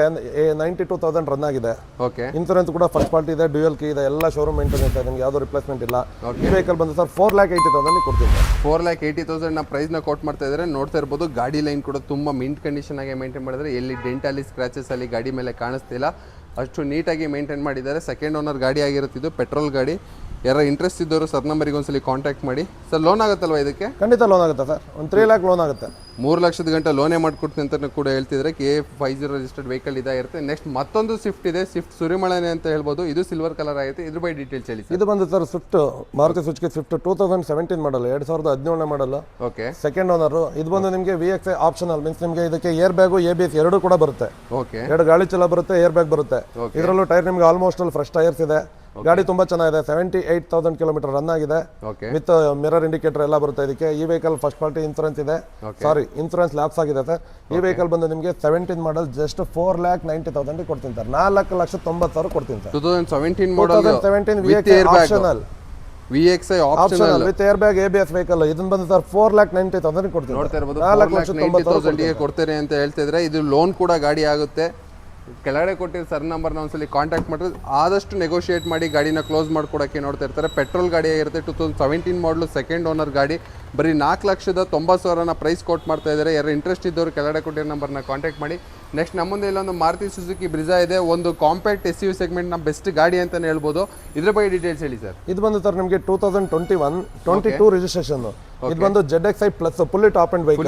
92,000 ರನ್ ಆಗಿದೆ. ಓಕೆ, ಇನ್ಸೂರೆನ್ಸ್ ಕೂಡ ಫಸ್ಟ್ ಪಾರ್ಟಿ ಇದೆ, ಡ್ಯೂಯಲ್ ಕೀ ಇದೆ, ಎಲ್ಲ ಶೋರೂಮ್ ಮೇಂಟೈನ್ ಇದೆ, ನಿಮ್ಗೆ ಯಾವ್ದು ರಿಪ್ಲೇಸ್ಮೆಂಟ್ ಇಲ್ಲ. ಈ ವೆಹಿಕಲ್ ಬಂದು ಸರ್ 4,80,000 ಕೊಡ್ತೀವಿ. 4,80,000 ಪ್ರೈಸ್ನ ಕೊಟ್ಟು ಮಾಡ್ತಾ ಇದ್ದಾರೆ. ನೋಡ್ತಾ ಇರ್ಬೋದು, ಗಾಡಿ ಲೈನ್ ಕೂಡ ತುಂಬ ಮಿಂಟ್ ಕಂಡೀಷನ್ ಆಗಿ ಮೇಂಟೈನ್ ಮಾಡಿದ್ರೆ, ಎಲ್ಲಿ ಡೆಂಟ್ ಅಲ್ಲಿ ಸ್ಕ್ರಾಚಸ್ ಅಲ್ಲಿ ಗಾಡಿ ಮೇಲೆ ಕಾಣಿಸ್ತಿಲ್ಲ, ಅಷ್ಟು ನೀಟಾಗಿ ಮೇಂಟೈನ್ ಮಾಡಿದ್ದಾರೆ. ಸೆಕೆಂಡ್ ಓನರ್ ಗಾಡಿ ಆಗಿರುತ್ತೆ, ಇದು ಪೆಟ್ರೋಲ್ ಗಾಡಿ. ಯಾರು ಇಂಟ್ರೆಸ್ಟ್ ಇದ್ದವರು ಸರ್ ನಂಬರಿಗೆ ಒಂದ್ಸಲಿ ಕಾಂಟ್ಯಾಕ್ಟ್ ಮಾಡಿ. ಸರ್ ಲೋನ್ ಆಗುತ್ತಲ್ವಾ ಇದಕ್ಕೆ? ಖಂಡಿತ ಲೋನ್ ಆಗುತ್ತೆ ಸರ್, ಒಂದು 3 ಲ್ಯಾಕ್ ಲೋನ್ ಆಗುತ್ತೆ. 3 ಲಕ್ಷದ ಗಂಟೆ ಲೋನೇ ಮಾಡ್ಕೊಡ್ತೀನಿ ಅಂತ ಕೂಡ ಹೇಳ್ತಿದ್ರೆ. KA50 ರಿಜಿಸ್ಟರ್ಡ್ ವೆಹಿಕಲ್ ಇದಾಗಿರುತ್ತೆ. ನೆಕ್ಸ್ಟ್ ಮತ್ತೊಂದು ಸ್ವಿಫ್ಟ್ ಇದೆ, ಸ್ವಿಫ್ಟ್ ಸುರಿಮಳೆನೆ ಅಂತ ಹೇಳ್ಬೋದು. ಇದು ಸಿಲ್ವರ್ ಕಲರ್ ಆಗುತ್ತೆ. ಇದ್ರ ಬಗ್ಗೆ ಡೀಟೇಲ್ಸ್ ಹೇಳಿ. ಇದು ಬಂದು sir Swift, Maruti Suzuki Swift 2017 ಮಾಡಲ್, 2017 ಮಾಡಲ್, ಓಕೆ, ಸೆಕೆಂಡ್ ಓನರ್. ಇದು ಬಂದು ನಿಮಗೆ VXi ಆಪ್ಷನಲ್, ಮೀನ್ಸ್ ನಿಮಗೆ ಇದಕ್ಕೆ ಏರ್ ಬ್ಯಾಗು ABS ಎರಡೂ ಕೂಡ ಬರುತ್ತೆ. ಓಕೆ, 2 ಗಾಳಿ ಚಲ ಬರುತ್ತೆ, ಏರ್ ಬ್ಯಾಗ್ ಬರುತ್ತೆ. ಇದರಲ್ಲೂ ಟೈರ್ ನಿಮಗೆ ಆಲ್ಮೋಸ್ಟ್ ಅಲ್ಲಿ ಫ್ರೆಶ್ ಟೈರ್ಸ್ ಇದೆ. ಗಾಡಿ ತುಂಬಾ ಚೆನ್ನಾಗಿದೆ, 78,000 ಕಿಲೋಮೀಟರ್ ರನ್ ಆಗಿದೆ. ವಿತ್ ಮಿರರ್ ಇಂಡಿಕೇಟರ್ ಎಲ್ಲ ಬರುತ್ತೆ ಇದಕ್ಕೆ. ಈ ವೆಹಿಕಲ್ ಫಸ್ಟ್ ಪಾರ್ಟಿ ಇನ್ಸೂರೆನ್ಸ್ ಇದೆ, ಸಾರಿ ಇನ್ಸೂರೆನ್ಸ್ ಲ್ಯಾಪ್ಸ್ ಆಗಿದೆ ಸರ್. ಈ ವೆಹಿಕಲ್ ಬಂದು ನಿಮಗೆ 17 ಮಾಡಲ್, ಜಸ್ಟ್ 4,90,000 ಕೊಡ್ತೀನಿ ಸರ್. 4,90,000 ಕೊಡ್ತೀನಿ sir. 2017 model, 2017 VXi optional, VXi optional with air bag ABS vehicle. ಇದನ್ನ ಬಂದು ಸರ್ 4,90,000 ಕೊಡ್ತೀನಿ. ನೋಡ್ತಾ ಇರಬಹುದು, 4,90,000 ಕೊಡ್ತೇನೆ ಅಂತ ಹೇಳ್ತಿದ್ರೆ. ಇದು ಲೋನ್ ಕೂಡ ಗಾಡಿ ಆಗುತ್ತೆ. ಕೆಳಗಡೆ ಕೊಟ್ಟಿರೋ ಸರ್ ನಂಬರ್ನ ಒಂದ್ಸಲಿ ಕಾಂಟ್ಯಾಕ್ಟ್ ಮಾಡಿದ್ರೆ ಆದಷ್ಟು ನೆಗೋಷಿಯೇಟ್ ಮಾಡಿ ಗಾಡಿನ ಕ್ಲೋಸ್ ಮಾಡ್ಕೊಡೋಕ್ಕೆ ನೋಡ್ತಾ ಇರ್ತಾರೆ. ಪೆಟ್ರೋಲ್ ಗಾಡಿ ಆಗಿರುತ್ತೆ, 2017 ಮಾಡಲು, ಸೆಕೆಂಡ್ ಓನರ್ ಗಾಡಿ. ಬರೀ 4,90,000 ಪ್ರೈಸ್ ಕೊಟ್ಟು ಮಾಡ್ತಾ ಇದ್ದಾರೆ. ಯಾರು ಇಂಟ್ರೆಸ್ಟ್ ಇದ್ದವರು ಕೆಳಗಡೆ ಕೊಟ್ಟಿರೋ ನಂಬರ್ನ ಕಾಂಟ್ಯಾಕ್ಟ್ ಮಾಡಿ. ನೆಕ್ಸ್ಟ್ ನಮ್ಮ ಮುಂದೆ ಇಲ್ಲೊಂದು ಮಾರುತಿ ಸುಜುಕಿ ಬ್ರಿಜಾ ಇದೆ, ಒಂದು ಕಾಂಪ್ಯಾಕ್ಟ್ SUV ಸೆಗ್ಮೆಂಟ್ನ ಬೆಸ್ಟ್ ಗಾಡಿ ಅಂತಲೇ ಹೇಳ್ಬೋದು. ಇದ್ರ ಬಗ್ಗೆ ಡೀಟೇಲ್ಸ್ ಹೇಳಿ ಸರ್. ಇದು ಬಂದು ಸರ್ ನಿಮಗೆ 2021-22 ರಿಜಿಸ್ಟ್ರೇಷನ್. ಇದು ಬಂದು ZXi plus fully top end vehicle,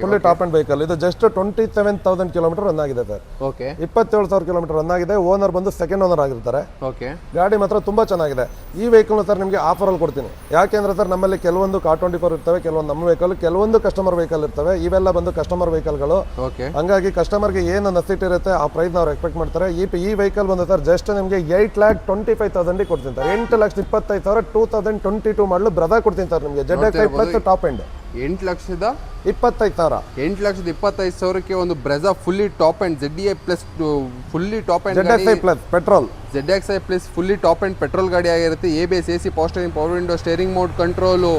fully top end vehicle. ಇದು ಜಸ್ಟ್ 27,000 ಕಿಲೋಮೀಟರ್ ರನ್ ಆಗಿದೆ ಸರ್. ಓಕೆ, 27,000 ಕಿಲೋಮೀಟರ್ ರನ್ ಆಗಿದೆ. ಓನರ್ ಬಂದು ಸೆಕೆಂಡ್ ಓನರ್ ಆಗಿರ್ತಾರೆ. ಓಕೆ, ಗಾಡಿ ಮಾತ್ರ ತುಂಬಾ ಚೆನ್ನಾಗಿದೆ. ಈ ವೆಹಿಕಲ್ ಸರ್ ನಿಮಗೆ ಆಫರ್ ಅಲ್ಲಿ ಕೊಡ್ತೀನಿ. ಯಾಕೆಂದ್ರೆ ಸರ್ ನಮ್ಮಲ್ಲಿ ಕೆಲವೊಂದು car24 ಇರ್ತವೆ, ಕೆಲವೊಂದು ನಮ್ಮ ವೆಹಿಕಲ್, ಕೆಲವೊಂದು ಕಸ್ಟಮರ್ ವೆಹಿಕಲ್ ಇರ್ತವೆ. ಇವೆಲ್ಲ ಬಂದು ಕಸ್ಟಮರ್ ವೆಹಿಕಲ್ಗಳು. ಓಕೆ, ಹಂಗಾಗಿ ಕಸ್ಟಮರ್ಗೆ ಏನು ನೆಸಿಟಿ ಇರುತ್ತೆ ಆ ಪ್ರೈಸ್ ನಾವು ಎಕ್ಸ್ಪೆಕ್ಟ್ ಮಾಡ್ತಾರೆ. ಈ ವೆಹಿಕಲ್ ಬಂದು ಸರ್ ಜಸ್ಟ್ ನಿಮಗೆ 8,25,000 ಕೊಡ್ತೀನಿ ಸರ್. 8,25,000 2022 ಮಾಡಲು ಬ್ರದಾ ಕೊಡ್ತೀನಿ ಸರ್ ನಿಮಗೆ. ZXi plus top end 8,25,000. 8,25,000 ಒಂದು Brezza fully top end ZXi plus fully top end ZXi plus petrol, ZXi plus fully top end petrol ಗಾಡಿ ಆಗಿರುತ್ತೆ. ABS, AC, power steering, power window, steering mode control,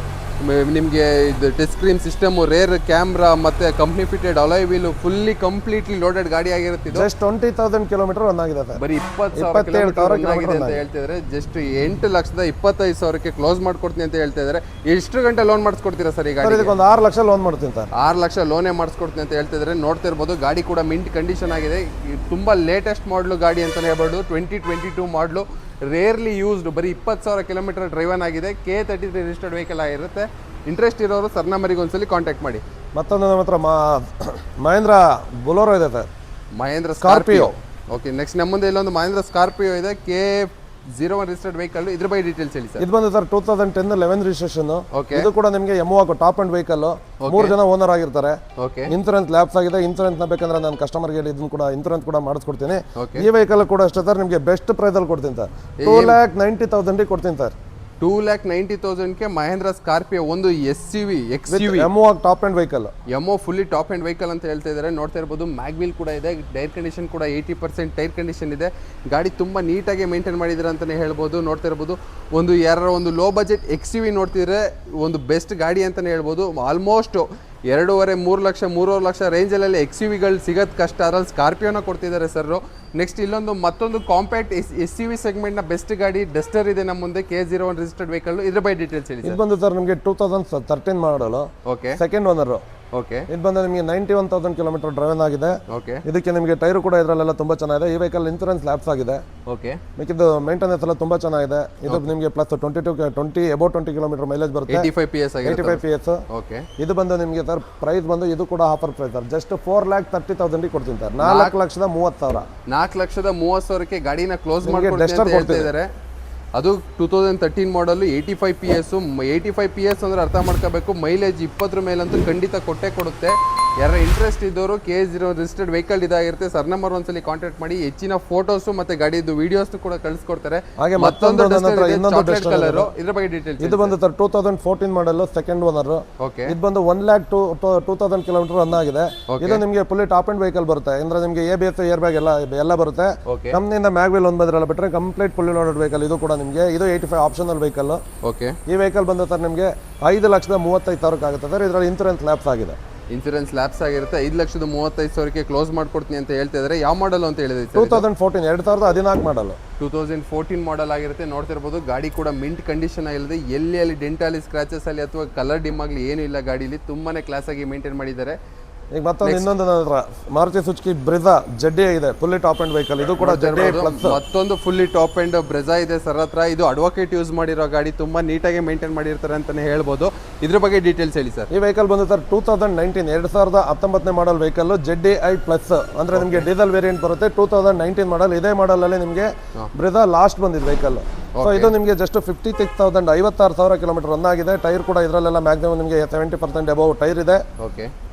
ನಿಮಗೆ ಇದು touch screen system, rear camera, ಮತ್ತೆ company fitted alloy wheel, fully completely loaded ಗಾಡಿ ಆಗಿರುತ್ತೆ. Just 20,000 kilometre run ಆಗಿದೆ sir. ಬರೀ 27,000 ಆಗಿದೆ ಅಂತ ಹೇಳ್ತಿದ್ದಾರೆ. ಜಸ್ಟ್ 8,25,000 ಕ್ಲೋಸ್ ಮಾಡ್ಕೊಡ್ತೀನಿ ಅಂತ ಹೇಳ್ತಾ ಇದ್ದಾರೆ. ಎಷ್ಟು ಗಂಟೆ ಲೋನ್ ಮಾಡಿಸ್ಕೊಡ್ತೀರಾ ಸರ್ ಈ ಗಾಡಿ? ಒಂದು 6 ಲಕ್ಷ ಲೋನ್ ಮಾಡ್ತೀನಿ ಸರ್. 6 ಲಕ್ಷ ಲೋನೇ ಮಾಡಿಸ್ಕೊಡ್ತೀನಿ ಅಂತ ಹೇಳ್ತಿದ್ದಾರೆ. ನೋಡ್ತಾ ಇರ್ಬೋದು, ಗಾಡಿ ಕೂಡ ಮಿಂಟ್ ಕಂಡೀಷನ್ ಆಗಿದೆ. ತುಂಬಾ ಲೇಟೆಸ್ಟ್ ಮಾಡಲು ಗಾಡಿ ಅಂತಾನೆ ಹೇಳ್ಬೋದು. 2022 ಮಾಡಲು, ರೇರ್ಲಿ ಯೂಸ್ಡ್, ಬರೀ 20,000 ಕಿಲೋಮೀಟರ್ ಡ್ರೈವನ್ ಆಗಿದೆ. K33 ರಿಜಿಸ್ಟರ್ಡ್ ವೆಹಿಕಲ್ ಆಗಿರುತ್ತೆ. ಇಂಟ್ರೆಸ್ಟ್ ಇರೋರು ಸರ್ ನಂಬರಿಗೆ ಒಂದ್ಸಲಿ ಕಾಂಟ್ಯಾಕ್ಟ್ ಮಾಡಿ. ಮತ್ತೊಂದು ನಮ್ಮ ಹತ್ರ ಮಹೇಂದ್ರ ಬೊಲೋರೋ ಇದೆ sir, Mahindra Scorpio. Okay, next ನಮ್ಮ ಮುಂದೆ ಇಲ್ಲೊಂದು ಮಹೇಂದ್ರ ಸ್ಕಾರ್ಪಿಯೋ ಇದೆ, K01 ರಿಜಿಸ್ಟರ್ಡ್ ವೆಹಿಕಲ್. ಇದ್ರ ಬಗ್ಗೆ ಡೀಟೇಲ್ಸ್ ಹೇಳಿ ಸರ್. ಇದು ಬಂದು ಸರ್ 2010-11 ರಿಜಿಸ್ಟ್ರೇಷನ್. ಓಕೆ, ಇದು ಕೂಡ ನಿಮಗೆ ಎಮೋವಾಗೋ ಟಾಪ್ ಅಂಡ್ ವೆಹಿಕಲ್. 3 ಜನ ಓನರ್ ಆಗಿರ್ತಾರೆ. ಓಕೆ, ಇನ್ಸೂರೆನ್ಸ್ ಲ್ಯಾಪ್ಸ್ ಆಗಿದೆ. ಇನ್ಸೂರೆನ್ಸ್ ನ ಬೇಕಂದ್ರೆ ನಾನು ಕಸ್ಟಮರ್ಗೆ ಇದನ್ನು ಕೂಡ ಇನ್ಸೂರೆನ್ಸ್ ಕೂಡ ಮಾಡಿಸ್ಕೊಡ್ತೀನಿ. ಈ ವೆಹಿಕಲ್ ಕೂಡ ಅಷ್ಟೇ ಸರ್, ನಿಮಗೆ ಬೆಸ್ಟ್ ಪ್ರೈಸ್ ಅಲ್ಲಿ ಕೊಡ್ತೀನಿ ಸರ್. 2,90,000 ಕೊಡ್ತೀನಿ ಸರ್. 2,90,000 ಮಹೇಂದ್ರ ಸ್ಕಾರ್ಪಿಯೋ, ಒಂದು SUV XUV ಎಮೋವಾಗ್ ಟಾಪ್ ಅಂಡ್ ವೆಹಿಕಲ್. ಎಮೋ ಫುಲ್ಲಿ ಟಾಪ್ ಅಂಡ್ ವೆಹಿಕಲ್ ಅಂತ ಹೇಳ್ತಾ ಇದ್ದಾರೆ. ನೋಡ್ತಾ ಇರ್ಬೋದು, ಮ್ಯಾಗ್ವೀಲ್ ಕೂಡ ಇದೆ. ಟೈರ್ ಕಂಡೀಷನ್ ಕೂಡ 80% ಟೈರ್ ಕಂಡೀಷನ್ ಇದೆ. ಗಾಡಿ ತುಂಬ ನೀಟಾಗಿ ಮೇಂಟೈನ್ ಮಾಡಿದ್ರೆ ಅಂತಲೇ ಹೇಳ್ಬೋದು. ನೋಡ್ತಾ ಇರ್ಬೋದು, ಒಂದು ಲೋ ಬಜೆಟ್ XUV ನೋಡ್ತಿದ್ರೆ ಒಂದು ಬೆಸ್ಟ್ ಗಾಡಿ ಅಂತಲೇ ಹೇಳ್ಬೋದು. ಆಲ್ಮೋಸ್ಟ್ 2.5-3 ಲಕ್ಷ 3.5 ಲಕ್ಷ ರೇಂಜಲ್ಲಿ XUVಗಳು ಸಿಗೋದು ಕಷ್ಟ. ಅದ್ರಲ್ಲಿ ಸ್ಕಾರ್ಪಿಯೋನ ಕೊಡ್ತಿದ್ದಾರೆ ಸರ್. ನೆಕ್ಸ್ಟ್ ಮತ್ತೊಂದು ಕಾಂಪ್ಯಾಕ್ಟ್ SUV ಸೆಗ್ಮೆಂಟ್ನ ಬೆಸ್ಟ್ ಗಾಡಿ ಡಸ್ಟರ್ ಇದೆ ನಮ್ಮ ಮುಂದೆ, K01 ರಿಜಿಸ್ಟರ್ಡ್ ವೆಹಿಕಲ್. ಇದ್ರ ಬಗ್ಗೆ ಡೀಟೇಲ್ಸ್ ಹೇಳಿ. ಇದು ಬಂದು ಸರ್ ನಿಮಗೆ 2013 ಮಾಡಲು, ಓಕೆ, ಸೆಕೆಂಡ್ ಓನರ್. ಓಕೆ, ಇದು ಬಂದು ನಿಮಗೆ 91,000 ಕಿಲೋಮೀಟರ್ ಡ್ರೈವನ್ ಆಗಿದೆ. ಓಕೆ, ಇದಕ್ಕೆ ನಿಮಗೆ ಟೈರು ಕೂಡ ಇದರಲ್ಲೆಲ್ಲ ತುಂಬಾ ಚೆನ್ನಾಗಿದೆ. ಈ ವೆಹಿಕಲ್ ಇನ್ಸೂರೆನ್ಸ್ ಲ್ಯಾಪ್ಸ್ ಆಗಿದೆ. ಓಕೆ, ಮಿಕ್ಕಿದ್ದು ಮೇಂಟೆನೆನ್ಸ್ ಎಲ್ಲ ತುಂಬಾ ಚೆನ್ನಾಗಿದೆ. ಇದು ನಿಮಗೆ ಪ್ಲಸ್ 20 ಕಿಲೋಮೀಟರ್ ಮೈಲೇಜ್ ಬರುತ್ತೆ. 85 PS ಆಗಿದೆ. 85 PS. ಓಕೆ, ಇದು ಬಂದು ನಿಮಗೆ ಸರ್ ಪ್ರೈಸ್ ಬಂದು ಇದು ಕೂಡ ಆಫರ್ ಪ್ರೈಸ್ ಸರ್. ಜಸ್ಟ್ 4,30,000 ಕೊಡ್ತೀನಿ ಸರ್. 4,30,000. 4,30,000 ಗಾಡಿನ ಕ್ಲೋಸ್ ಮಾಡ್ಕೊಡ್ತಿದ್ದಾರೆ. ಅದು 2013 ಮಾಡಲು, 85 PS. 85 PS ಅಂದ್ರೆ ಅರ್ಥ ಮಾಡ್ಕೋಬೇಕು, ಮೈಲೇಜ್ 20 ಮೇಲಂತೂ ಖಂಡಿತ ಕೊಟ್ಟೆ ಕೊಡುತ್ತೆ. ಯಾರ ಇಂಟ್ರೆಸ್ಟ್ ಇದ್ದವರು KA0 ರಿಜಿಸ್ಟರ್ಡ್ ವೆಹಿಕಲ್ ಇದಾಗಿರುತ್ತೆ ಸರ್ ನಂಬರ್ ಒಂದ್ಸಲಿ ಕಾಂಟ್ಯಾಕ್ಟ್ ಮಾಡಿ ಹೆಚ್ಚಿನ ಫೋಟೋಸ್ ಮತ್ತೆ ಗಾಡಿದು ವಿಡಿಯೋಸ್ ಕೂಡ ಕಳಿಸ್ಕೊಡ್ತಾರೆ. ಹಾಗೆ ಮತ್ತೊಂದು ಇನ್ನೊಂದು ಚಾಕ್ಲೇಟ್ ಕಲರ್, ಇದ್ರ ಬಗ್ಗೆ ಡೀಟೇಲ್ಸ್. ಇದು ಬಂದು ಸರ್ 2014 ಮಾಡಲ್, ಸೆಕೆಂಡ್ ಓನರ್. ಓಕೆ, ಇದು ಬಂದು 1,02,000 ಕಿಲೋಮೀಟರ್ ರನ್ ಆಗಿದೆ. ಇದು ನಿಮಗೆ ಫುಲ್ಲಿ ಟಾಪ್ ಅಂಡ್ ವೆಹಿಕಲ್ ಬರುತ್ತೆ, ಅಂದ್ರೆ ನಿಮಗೆ ABS ಏರ್ ಬ್ಯಾಗ್ ಎಲ್ಲ ಬರುತ್ತೆ. ಕಂಪ್ನಿಯಿಂದ ಮ್ಯಾಗ್ವಿಲ್ ಒಂದು ಬಂದಿರಲ್ಲ ಬಿಟ್ಟರೆ ಕಂಪ್ಲೀಟ್ ಫುಲ್ಲಿ ಲೋಡೆಡ್ ವೆಹಿಕಲ್. ಇದು ಕೂಡ ನಿಮಗೆ ಇದು 85 ಆಪ್ಷನಲ್ ವೆಹಿಕಲ್. ಓಕೆ, ಈ ವೆಹಿಕಲ್ ಬಂದು ಸರ್ ನಿಮಗೆ 5,35,000 ಆಗುತ್ತೆ ಸರ್. ಇದರಲ್ಲಿ ಇನ್ಸೂರೆನ್ಸ್ ಲ್ಯಾಪ್ಸ್ ಆಗಿದೆ. ಇನ್ಸೂರೆನ್ಸ್ ಲ್ಯಾಪ್ಸ್ ಆಗಿರುತ್ತೆ. 5,35,000ಕ್ಕೆ ಕ್ಲೋಸ್ ಮಾಡ್ಕೊಡ್ತೀನಿ ಅಂತ ಹೇಳ್ತಾ ಇದ್ದಾರೆ. ಯಾವ ಮಾಡಲ್ ಅಂತ ಹೇಳಿದ್ರೆ 2014 ಮಾಡಲ್, 2014 ಮಾಡಲ್ ಆಗಿರುತ್ತೆ. ನೋಡ್ತಿರ್ಬೋದು ಗಾಡಿ ಕೂಡ ಮಿಂಟ್ ಕಂಡೀಷನ್ ಆಗಿರುತ್ತೆ. ಎಲ್ಲಿ ಡೆಂಟಲ್ಲಿ ಸ್ಕ್ರಾಚಸ್ ಅಲ್ಲಿ ಅಥವಾ ಕಲರ್ ಡಿಮ್ ಆಗಲಿ ಏನೂ ಇಲ್ಲ. ಗಾಡಿಲಿ ತುಂಬಾನೇ ಕ್ಲಾಸ್ ಆಗಿ ಮೇಂಟೈನ್ ಮಾಡಿದ್ದಾರೆ. ಈಗ ಮತ್ತೊಂದು ಇನ್ನೊಂದು ಮಾರುತಿ ಸುಜುಕಿ ಬ್ರೆಜಾ ಜಡ್ಡಿ ಇದೆ, ಫುಲ್ಲಿ ಟಾಪ್ ಅಂಡ್ ವೆಹಿಕಲ್. ಇದು ಕೂಡ ಜಡ್ಡಿ ಪ್ಲಸ್. ಮತ್ತೊಂದು ಫುಲ್ಲಿ ಟಾಪ್ ಅಂಡ್ ಬ್ರೆಜಾ ಇದೆ ಸರ್ ಹತ್ರ. ಇದು ಅಡ್ವೊಕೇಟ್ ಯೂಸ್ ಮಾಡಿರೋ ಗಾಡಿ, ತುಂಬಾ ನೀಟಾಗಿ ಮೇಂಟೈನ್ ಮಾಡಿರ್ತಾರೆ ಅಂತಾನೆ ಹೇಳ್ಬೋದು. ಇದ್ರ ಬಗ್ಗೆ ಡೀಟೇಲ್ಸ್ ಹೇಳಿ ಸರ್. ಈ ವೆಹಿಕಲ್ ಬಂದು sir 2019 model vehicle, Z D I plus, ಅಂದ್ರೆ ನಿಮಗೆ ಡೀಸೆಲ್ ವೇರಿಯಂಟ್ ಬರುತ್ತೆ. 2019 ಮಾಡಲ್. ಇದೇ ಮಾಡಲ್ ಅಲ್ಲಿ ನಿಮಗೆ ಬ್ರೆಜಾ ಲಾಸ್ಟ್ ಬಂದಿದೆ ವೆಹಿಕಲ್. ಸೊ ಇದು ನಿಮಗೆ ಜಸ್ಟ್ 56,000 56,000 ಕಿಲೋಮೀಟರ್ ರನ್ ಆಗಿದೆ. ಟೈರ್ ಕೂಡ ಇದರಲ್ಲೆಲ್ಲ ಮ್ಯಾಕ್ಸಿಮಮ್ ನಿಮಗೆ 70% ಅಬೌವ್ ಟೈರ್ ಇದೆ. ಓಕೆ,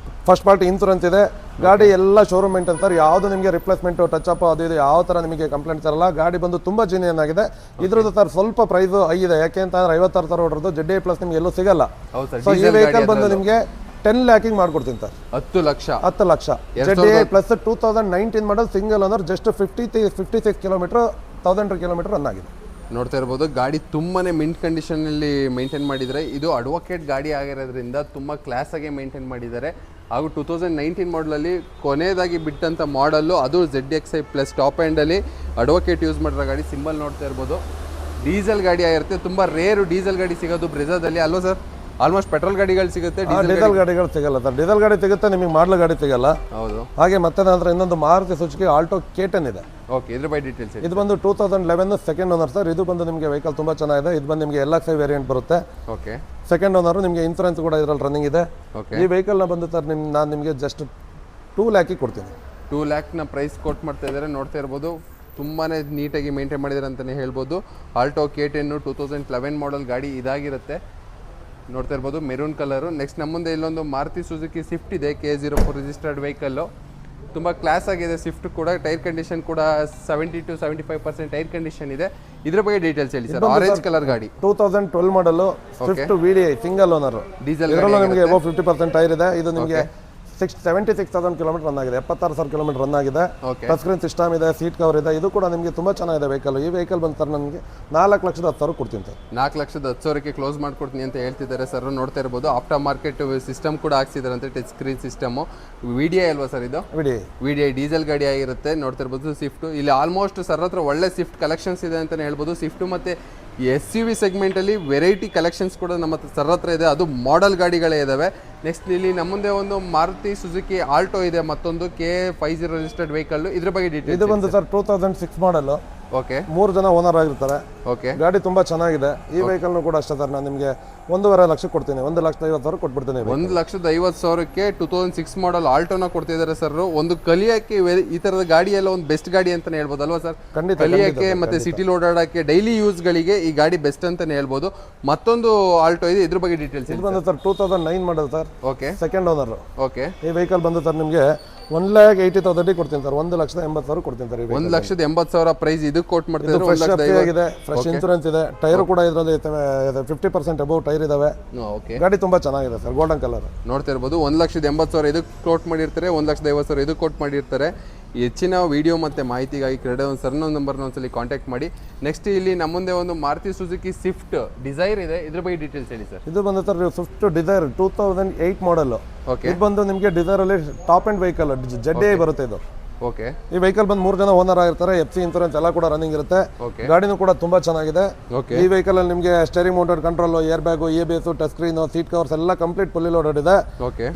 ಫಸ್ಟ್ ಪಾರ್ಟಿ ಇನ್ಸೂರೆನ್ಸ್ ಇದೆ. ಗಾಡಿ ಎಲ್ಲ ಶೋರೂಮ್ ಮೇಂಟೈನ್ ಸರ್. ಯಾವುದು ನಿಮಗೆ ರಿಪ್ಲೇಸ್ಮೆಂಟ್ ಟಚ್ ಅಪ್ ಅದು ಇದು ಯಾವ ಥರ ನಿಮಗೆ ಕಂಪ್ಲೇಂಟ್ಸ್ ಇರಲ್ಲ. ಗಾಡಿ ಬಂದು ತುಂಬ ಜೆನ್ಯೂನ್ ಆಗಿದೆ. ಇದ್ರದ್ದು ಸರ್ ಸ್ವಲ್ಪ ಪ್ರೈಸ್ ಹೈ ಇದೆ, ಯಾಕೆ ಅಂತಂದ್ರೆ 56,000 ಹೊಡೆದು ಜಡ್ಡಿ ಪ್ಲಸ್ ನಿಮ್ಗೆ ಎಲ್ಲೂ ಸಿಗಲ್ಲ. ಸೊ ಈ ವೆಹಿಕಲ್ ಬಂದು ನಿಮಗೆ 10 ಲ್ಯಾಕಿಂಗ್ ಮಾಡ್ಕೊಡ್ತೀನಿ ಸರ್. 10 ಲಕ್ಷ. Z D plus 2019 model, single owner, just 56 kilometre 1000 kilometre run ಆಗಿದೆ. ನೋಡ್ತಾ ಇರ್ಬೋದು ಗಾಡಿ ತುಂಬಾನೇ ಮಿಂಟ್ ಕಂಡೀಷನ್ ಅಲ್ಲಿ ಮೇಂಟೈನ್ ಮಾಡಿದ್ದಾರೆ. ಇದು ಅಡ್ವೊಕೇಟ್ ಗಾಡಿ ಆಗಿರೋದ್ರಿಂದ ತುಂಬಾ ಕ್ಲಾಸ್ ಆಗಿ ಮೇಂಟೈನ್ ಮಾಡಿದ್ದಾರೆ. ಹಾಗೂ 2019 ಮಾಡಲಲ್ಲಿ ಕೊನೆಯದಾಗಿ ಬಿಟ್ಟಂಥ ಮಾಡಲ್ಲು ಅದು ZXi ಪ್ಲಸ್ ಟಾಪ್ ಎಂಡಲ್ಲಿ ಅಡ್ವೊಕೇಟ್ ಯೂಸ್ ಮಾಡಿರೋ ಗಾಡಿ. ಸಿಂಬಲ್ ನೋಡ್ತಾ ಇರ್ಬೋದು. ಡೀಸೆಲ್ ಗಾಡಿ ಆಗಿರುತ್ತೆ. ತುಂಬ ರೇರು ಡೀಸೆಲ್ ಗಾಡಿ ಸಿಗೋದು ಬ್ರೆಜಾದಲ್ಲಿ ಅಲ್ವಾ ಸರ್? ಆಲ್ಮೋಸ್ಟ್ ಪೆಟ್ರೋಲ್ ಗಾಡಿಗಳು ಸಿಗುತ್ತೆ, ಡೀಸೆಲ್ ಗಾಡಿಗಳು ಸಿಗಲ್ಲ ಸರ್. ಡೀಸೆಲ್ ಗಾಡಿ ಸಿಗುತ್ತೆ, ನಿಮಗೆ ಮಾಡಲ್ ಗಾಡಿ ಸಿಗಲ್ಲ. ಹೌದು. ಹಾಗೆ ಮತ್ತೆ ನಂತರ ಇನ್ನೊಂದು ಮಾರುತಿ ಸುಜುಕಿ ಆಲ್ಟೋ K10 ಇದೆ. ಓಕೆ, ಇದ್ರ ಬಗ್ಗೆ ಡೀಟೇಲ್ಸ್. ಇದು ಬಂದು 2011 ಸೆಕೆಂಡ್ ಓನರ್ ಸರ್. ಇದು ಬಂದು ನಿಮಗೆ ವೆಹಿಕಲ್ ತುಂಬ ಚೆನ್ನಾಗಿದೆ. ಇದು ಬಂದು ನಿಮಗೆ LXi ವೇರಿಯಂಟ್ ಬರುತ್ತೆ. ಓಕೆ, ಸೆಕೆಂಡ್ ಓನರ್, ನಿಮಗೆ ಇನ್ಸೂರೆನ್ಸ್ ಕೂಡ ಇದರಲ್ಲಿ ರನ್ನಿಂಗ್ ಇದೆ. ಈ ವೆಹಿಕಲ್ನ ಬಂದು ಸರ್ ನಾನು ನಿಮಗೆ ಜಸ್ಟ್ 2 ಲ್ಯಾಕಿಗೆ ಕೊಡ್ತೀನಿ. 2 ಲ್ಯಾಕ್ನ ಪ್ರೈಸ್ ಕೊಟ್ಟು ಮಾಡ್ತಾ ಇದ್ದಾರೆ. ನೋಡ್ತಾ ಇರ್ಬೋದು ತುಂಬಾ ನೀಟಾಗಿ ಮೇಂಟೈನ್ ಮಾಡಿದ್ದಾರೆ ಅಂತಲೇ ಹೇಳ್ಬೋದು. ಆಲ್ಟೋ K10 2011 ಮಾಡಲ್ ಗಾಡಿ ಇದಾಗಿರುತ್ತೆ. ನೋಡ್ತಾ ಇರ್ಬೋದು ಮೆರೂನ್ ಕಲರು. ನೆಕ್ಸ್ಟ್ ನಮ್ಮ ಮುಂದೆ ಇಲ್ಲೊಂದು ಮಾರುತಿ ಸುಜುಕಿ ಸ್ವಿಫ್ಟ್ ಇದೆ, KA04 ರಿಜಿಸ್ಟರ್ಡ್ ವೆಹಿಕಲ್ಲು. ತುಂಬ ಕ್ಲಾಸ್ ಆಗಿದೆ ಸ್ವಿಫ್ಟ್ ಕೂಡ. ಟೈರ್ ಕಂಡೀಷನ್ ಕೂಡ 70 to 75% ಟೈರ್ ಕಂಡೀಷನ್ ಇದೆ. ಇದ್ರ ಬಗ್ಗೆ ಡೀಟೇಲ್ಸ್ ಹೇಳಿ ಸರ್. ಆರೆಂಜ್ ಕಲರ್ ಗಾಡಿ, 2012 ಮಾಡಲು, Swift VDI single owner, diesel. ಇದರಲ್ಲೂ ನಿಮಗೆ 50% ಟೈರ್ ಇದೆ. ಇದು ನಿಮಗೆ 76,000 ಕಿಲೋಮೀಟರ್ ರನ್ ಆಗಿದೆ, 76,000 ಕಿಲೋಮೀಟರ್ ರನ್ ಆಗಿದೆ. ಟಚ್ ಸ್ಕ್ರೀನ್ ಸಿಸ್ಟಮ್ ಇದೆ, ಸೀಟ್ ಕವರ್ ಇದೆ. ಇದು ಕೂಡ ನಿಮಗೆ ತುಂಬ ಚೆನ್ನಾಗಿದೆ ವೆಹಿಕಲ್. ಈ ವೆಹಿಕಲ್ ಬಂದು ಸರ್ ನನಗೆ 4,10,000 ಕೊಡ್ತೀನಿ ಸರ್. 4,10,000ಕ್ಕೆ ಕ್ಲೋಸ್ ಮಾಡ್ಕೊಡ್ತೀನಿ ಅಂತ ಹೇಳ್ತಿದ್ದಾರೆ ಸರ್. ನೋಡ್ತಾ ಇರ್ಬೋದು ಆಫ್ಟರ್ ಮಾರ್ಕೆಟ್ ಸಿಸ್ಟಮ್ ಕೂಡ ಹಾಕ್ಸಿದ್ದಾರೆ ಅಂತ, ಟಚ್ ಸ್ಕ್ರೀನ್ ಸಿಸ್ಟಮ್. VDI ಅಲ್ವಾ ಸರ್ ಇದು? VDI ಡೀಸೆಲ್ ಗಾಡಿ ಆಗಿರುತ್ತೆ. ನೋಡ್ತಾ ಇರ್ಬೋದು ಸ್ವಿಫ್ಟ್. ಇಲ್ಲಿ ಆಲ್ಮೋಸ್ಟ್ ಸರ್ ಹತ್ರ ಒಳ್ಳೆ ಸ್ವಿಫ್ಟ್ ಕಲೆಕ್ಷನ್ಸ್ ಇದೆ ಅಂತಲೇ ಹೇಳ್ಬೋದು. ಸ್ವಿಫ್ಟ್ ಮತ್ತು SUV ಸೆಗ್ಮೆಂಟಲ್ಲಿ ವೆರೈಟಿ ಕಲೆಕ್ಷನ್ಸ್ ಕೂಡ ನಮ್ಮ ಸರ್ ಹತ್ರ ಇದೆ. ಅದು ಮಾಡೆಲ್ ಗಾಡಿಗಳೇ ಇದ್ದಾವೆ. ನೆಕ್ಸ್ಟ್ ಇಲ್ಲಿ ನಮ್ಮ ಮುಂದೆ ಒಂದು ಮಾರುತಿ ಸುಜುಕಿ ಆಲ್ಟೋ ಇದೆ, ಮತ್ತೊಂದು KA50 ರಿಜಿಸ್ಟರ್ಡ್ ವೆಹಿಕಲ್. ಇದ್ರ ಬಗ್ಗೆ ಡೀಟೇಲ್. ಇದು ಬಂದು ಸರ್ 2006 ಮಾಡಲ್. ಓಕೆ, 3 ಜನ ಓನರ್ ಆಗಿರ್ತಾರೆ. ಓಕೆ, ಗಾಡಿ ತುಂಬಾ ಚೆನ್ನಾಗಿದೆ. ಈ ವೆಹಿಕಲ್ ಕೂಡ ಅಷ್ಟೇ ಸರ್. ನಾನು ನಿಮಗೆ 1.5 ಲಕ್ಷ ಕೊಡ್ತೀನಿ. 1,50,000 ಕೊಟ್ಬಿಡ್ತೀನಿ. 1,50,000ಕ್ಕೆ 2006 ಮಾಡಲ್ ಆಲ್ಟೋನ ಕೊಡ್ತಿದ್ದಾರೆ ಸರ್. ಒಂದು ಕಲಿಯಕ್ಕೆ ಈ ತರದ ಗಾಡಿ ಎಲ್ಲ ಒಂದು ಬೆಸ್ಟ್ ಗಾಡಿ ಅಂತಾನೆ ಹೇಳ್ಬೋದು ಅಲ್ವಾ ಸರ್? ಕಲಿಯಕ್ಕೆ ಮತ್ತೆ ಸಿಟಿ ಓಡಾಡಕ್ಕೆ ಡೈಲಿ ಯೂಸ್ಗಳಿಗೆ ಈ ಗಾಡಿ ಬೆಸ್ಟ್ ಅಂತಾನೆ ಹೇಳ್ಬೋದು. ಮತ್ತೊಂದು ಆಲ್ಟೋ ಇದೆ, ಇದ್ರ ಬಗ್ಗೆ ಡೀಟೇಲ್ಸ್. ಇದು ಬಂದು sir 2009 model sir. Okay, second owner. Okay, ಈ ವೆಹಿಕಲ್ ಬಂದು ಸರ್ ನಿಮಗೆ 1,80,000 ಕೊಡ್ತೀನಿ ಸರ್. 1,80,000 ಕೊಡ್ತೀನಿ ಸರ್. 1,80,000 ಪ್ರೈಸ್ ಇದು ಕೊಟ್ ಮಾಡ್ತಿದ್ದಾರೆ. ಫ್ರೆಶ್ ಇನ್ಸೂರೆನ್ಸ್ ಇದೆ. ಟೈರ್ ಕೂಡ ಇದರಲ್ಲಿ 50% ಅಬೌವ್ ಟೈರ್ ಇದಾವೆ. ಗಾಡಿ ತುಂಬಾ ಚೆನ್ನಾಗಿದೆ ಸರ್, ಗೋಲ್ಡನ್ ಕಲರ್. ನೋಡ್ತಾ ಇರ್ಬೋದು 1,80,000 ಇದಕ್ಕೆ ಕೋಟ್ ಮಾಡಿರ್ತಾರೆ, 1,50,000 ಇದಕ್ಕೆ ಕೋಟ್ ಮಾಡಿರ್ತಾರೆ. ಹೆಚ್ಚಿನ ವಿಡಿಯೋ ಮತ್ತು ಮಾಹಿತಿಗಾಗಿ ಕ್ರೆಡೆ ಒಂದು ಸರ್ನ ನಂಬರ್ನ ಒಂದ್ಸಲಿ ಕಾಂಟ್ಯಾಕ್ಟ್ ಮಾಡಿ. ನೆಕ್ಸ್ಟ್ ಇಲ್ಲಿ ನಮ್ಮ ಮುಂದೆ ಒಂದು ಮಾರುತಿ ಸುಜುಕಿ ಸ್ವಿಫ್ಟ್ ಡಿಸೈರ್ ಇದೆ, ಇದ್ರ ಬಗ್ಗೆ ಡೀಟೇಲ್ಸ್ ಹೇಳಿ ಸರ್. ಇದು ಬಂದು ಸರ್ ಸ್ವಿಫ್ಟ್ ಡಿಸೈರ್ 2008 ಮಾಡಲ್. ಓಕೆ, ಇದು ಬಂದು ನಿಮಗೆ ಡಿಸೈರ್ ಅಲ್ಲಿ ಟಾಪ್ ಅಂಡ್ ವೆಹಿಕಲ್, ZDI ಬರುತ್ತೆ ಇದು. ಓಕೆ, ಈ ವೆಹಿಕಲ್ ಬಂದು 3 ಜನ ಓನರ್ ಆಗಿರ್ತಾರೆ. FC ಇನ್ಸೂರೆನ್ಸ್ ಎಲ್ಲ ಕೂಡ ರನ್ನಿಂಗ್ ಇರುತ್ತೆ. ಗಾಡಿನೂ ಕೂಡ ತುಂಬಾ ಚೆನ್ನಾಗಿದೆ. ಈ ವೆಹಿಕಲ್ ಅಲ್ಲಿ ನಿಮಗೆ steering mounted control, air bag, ABS, touch screen, seat covers ಎಲ್ಲ ಕಂಪ್ಲೀಟ್ ಫುಲ್ಲಿ ಲೋಡೆಡ್ ಇದೆ.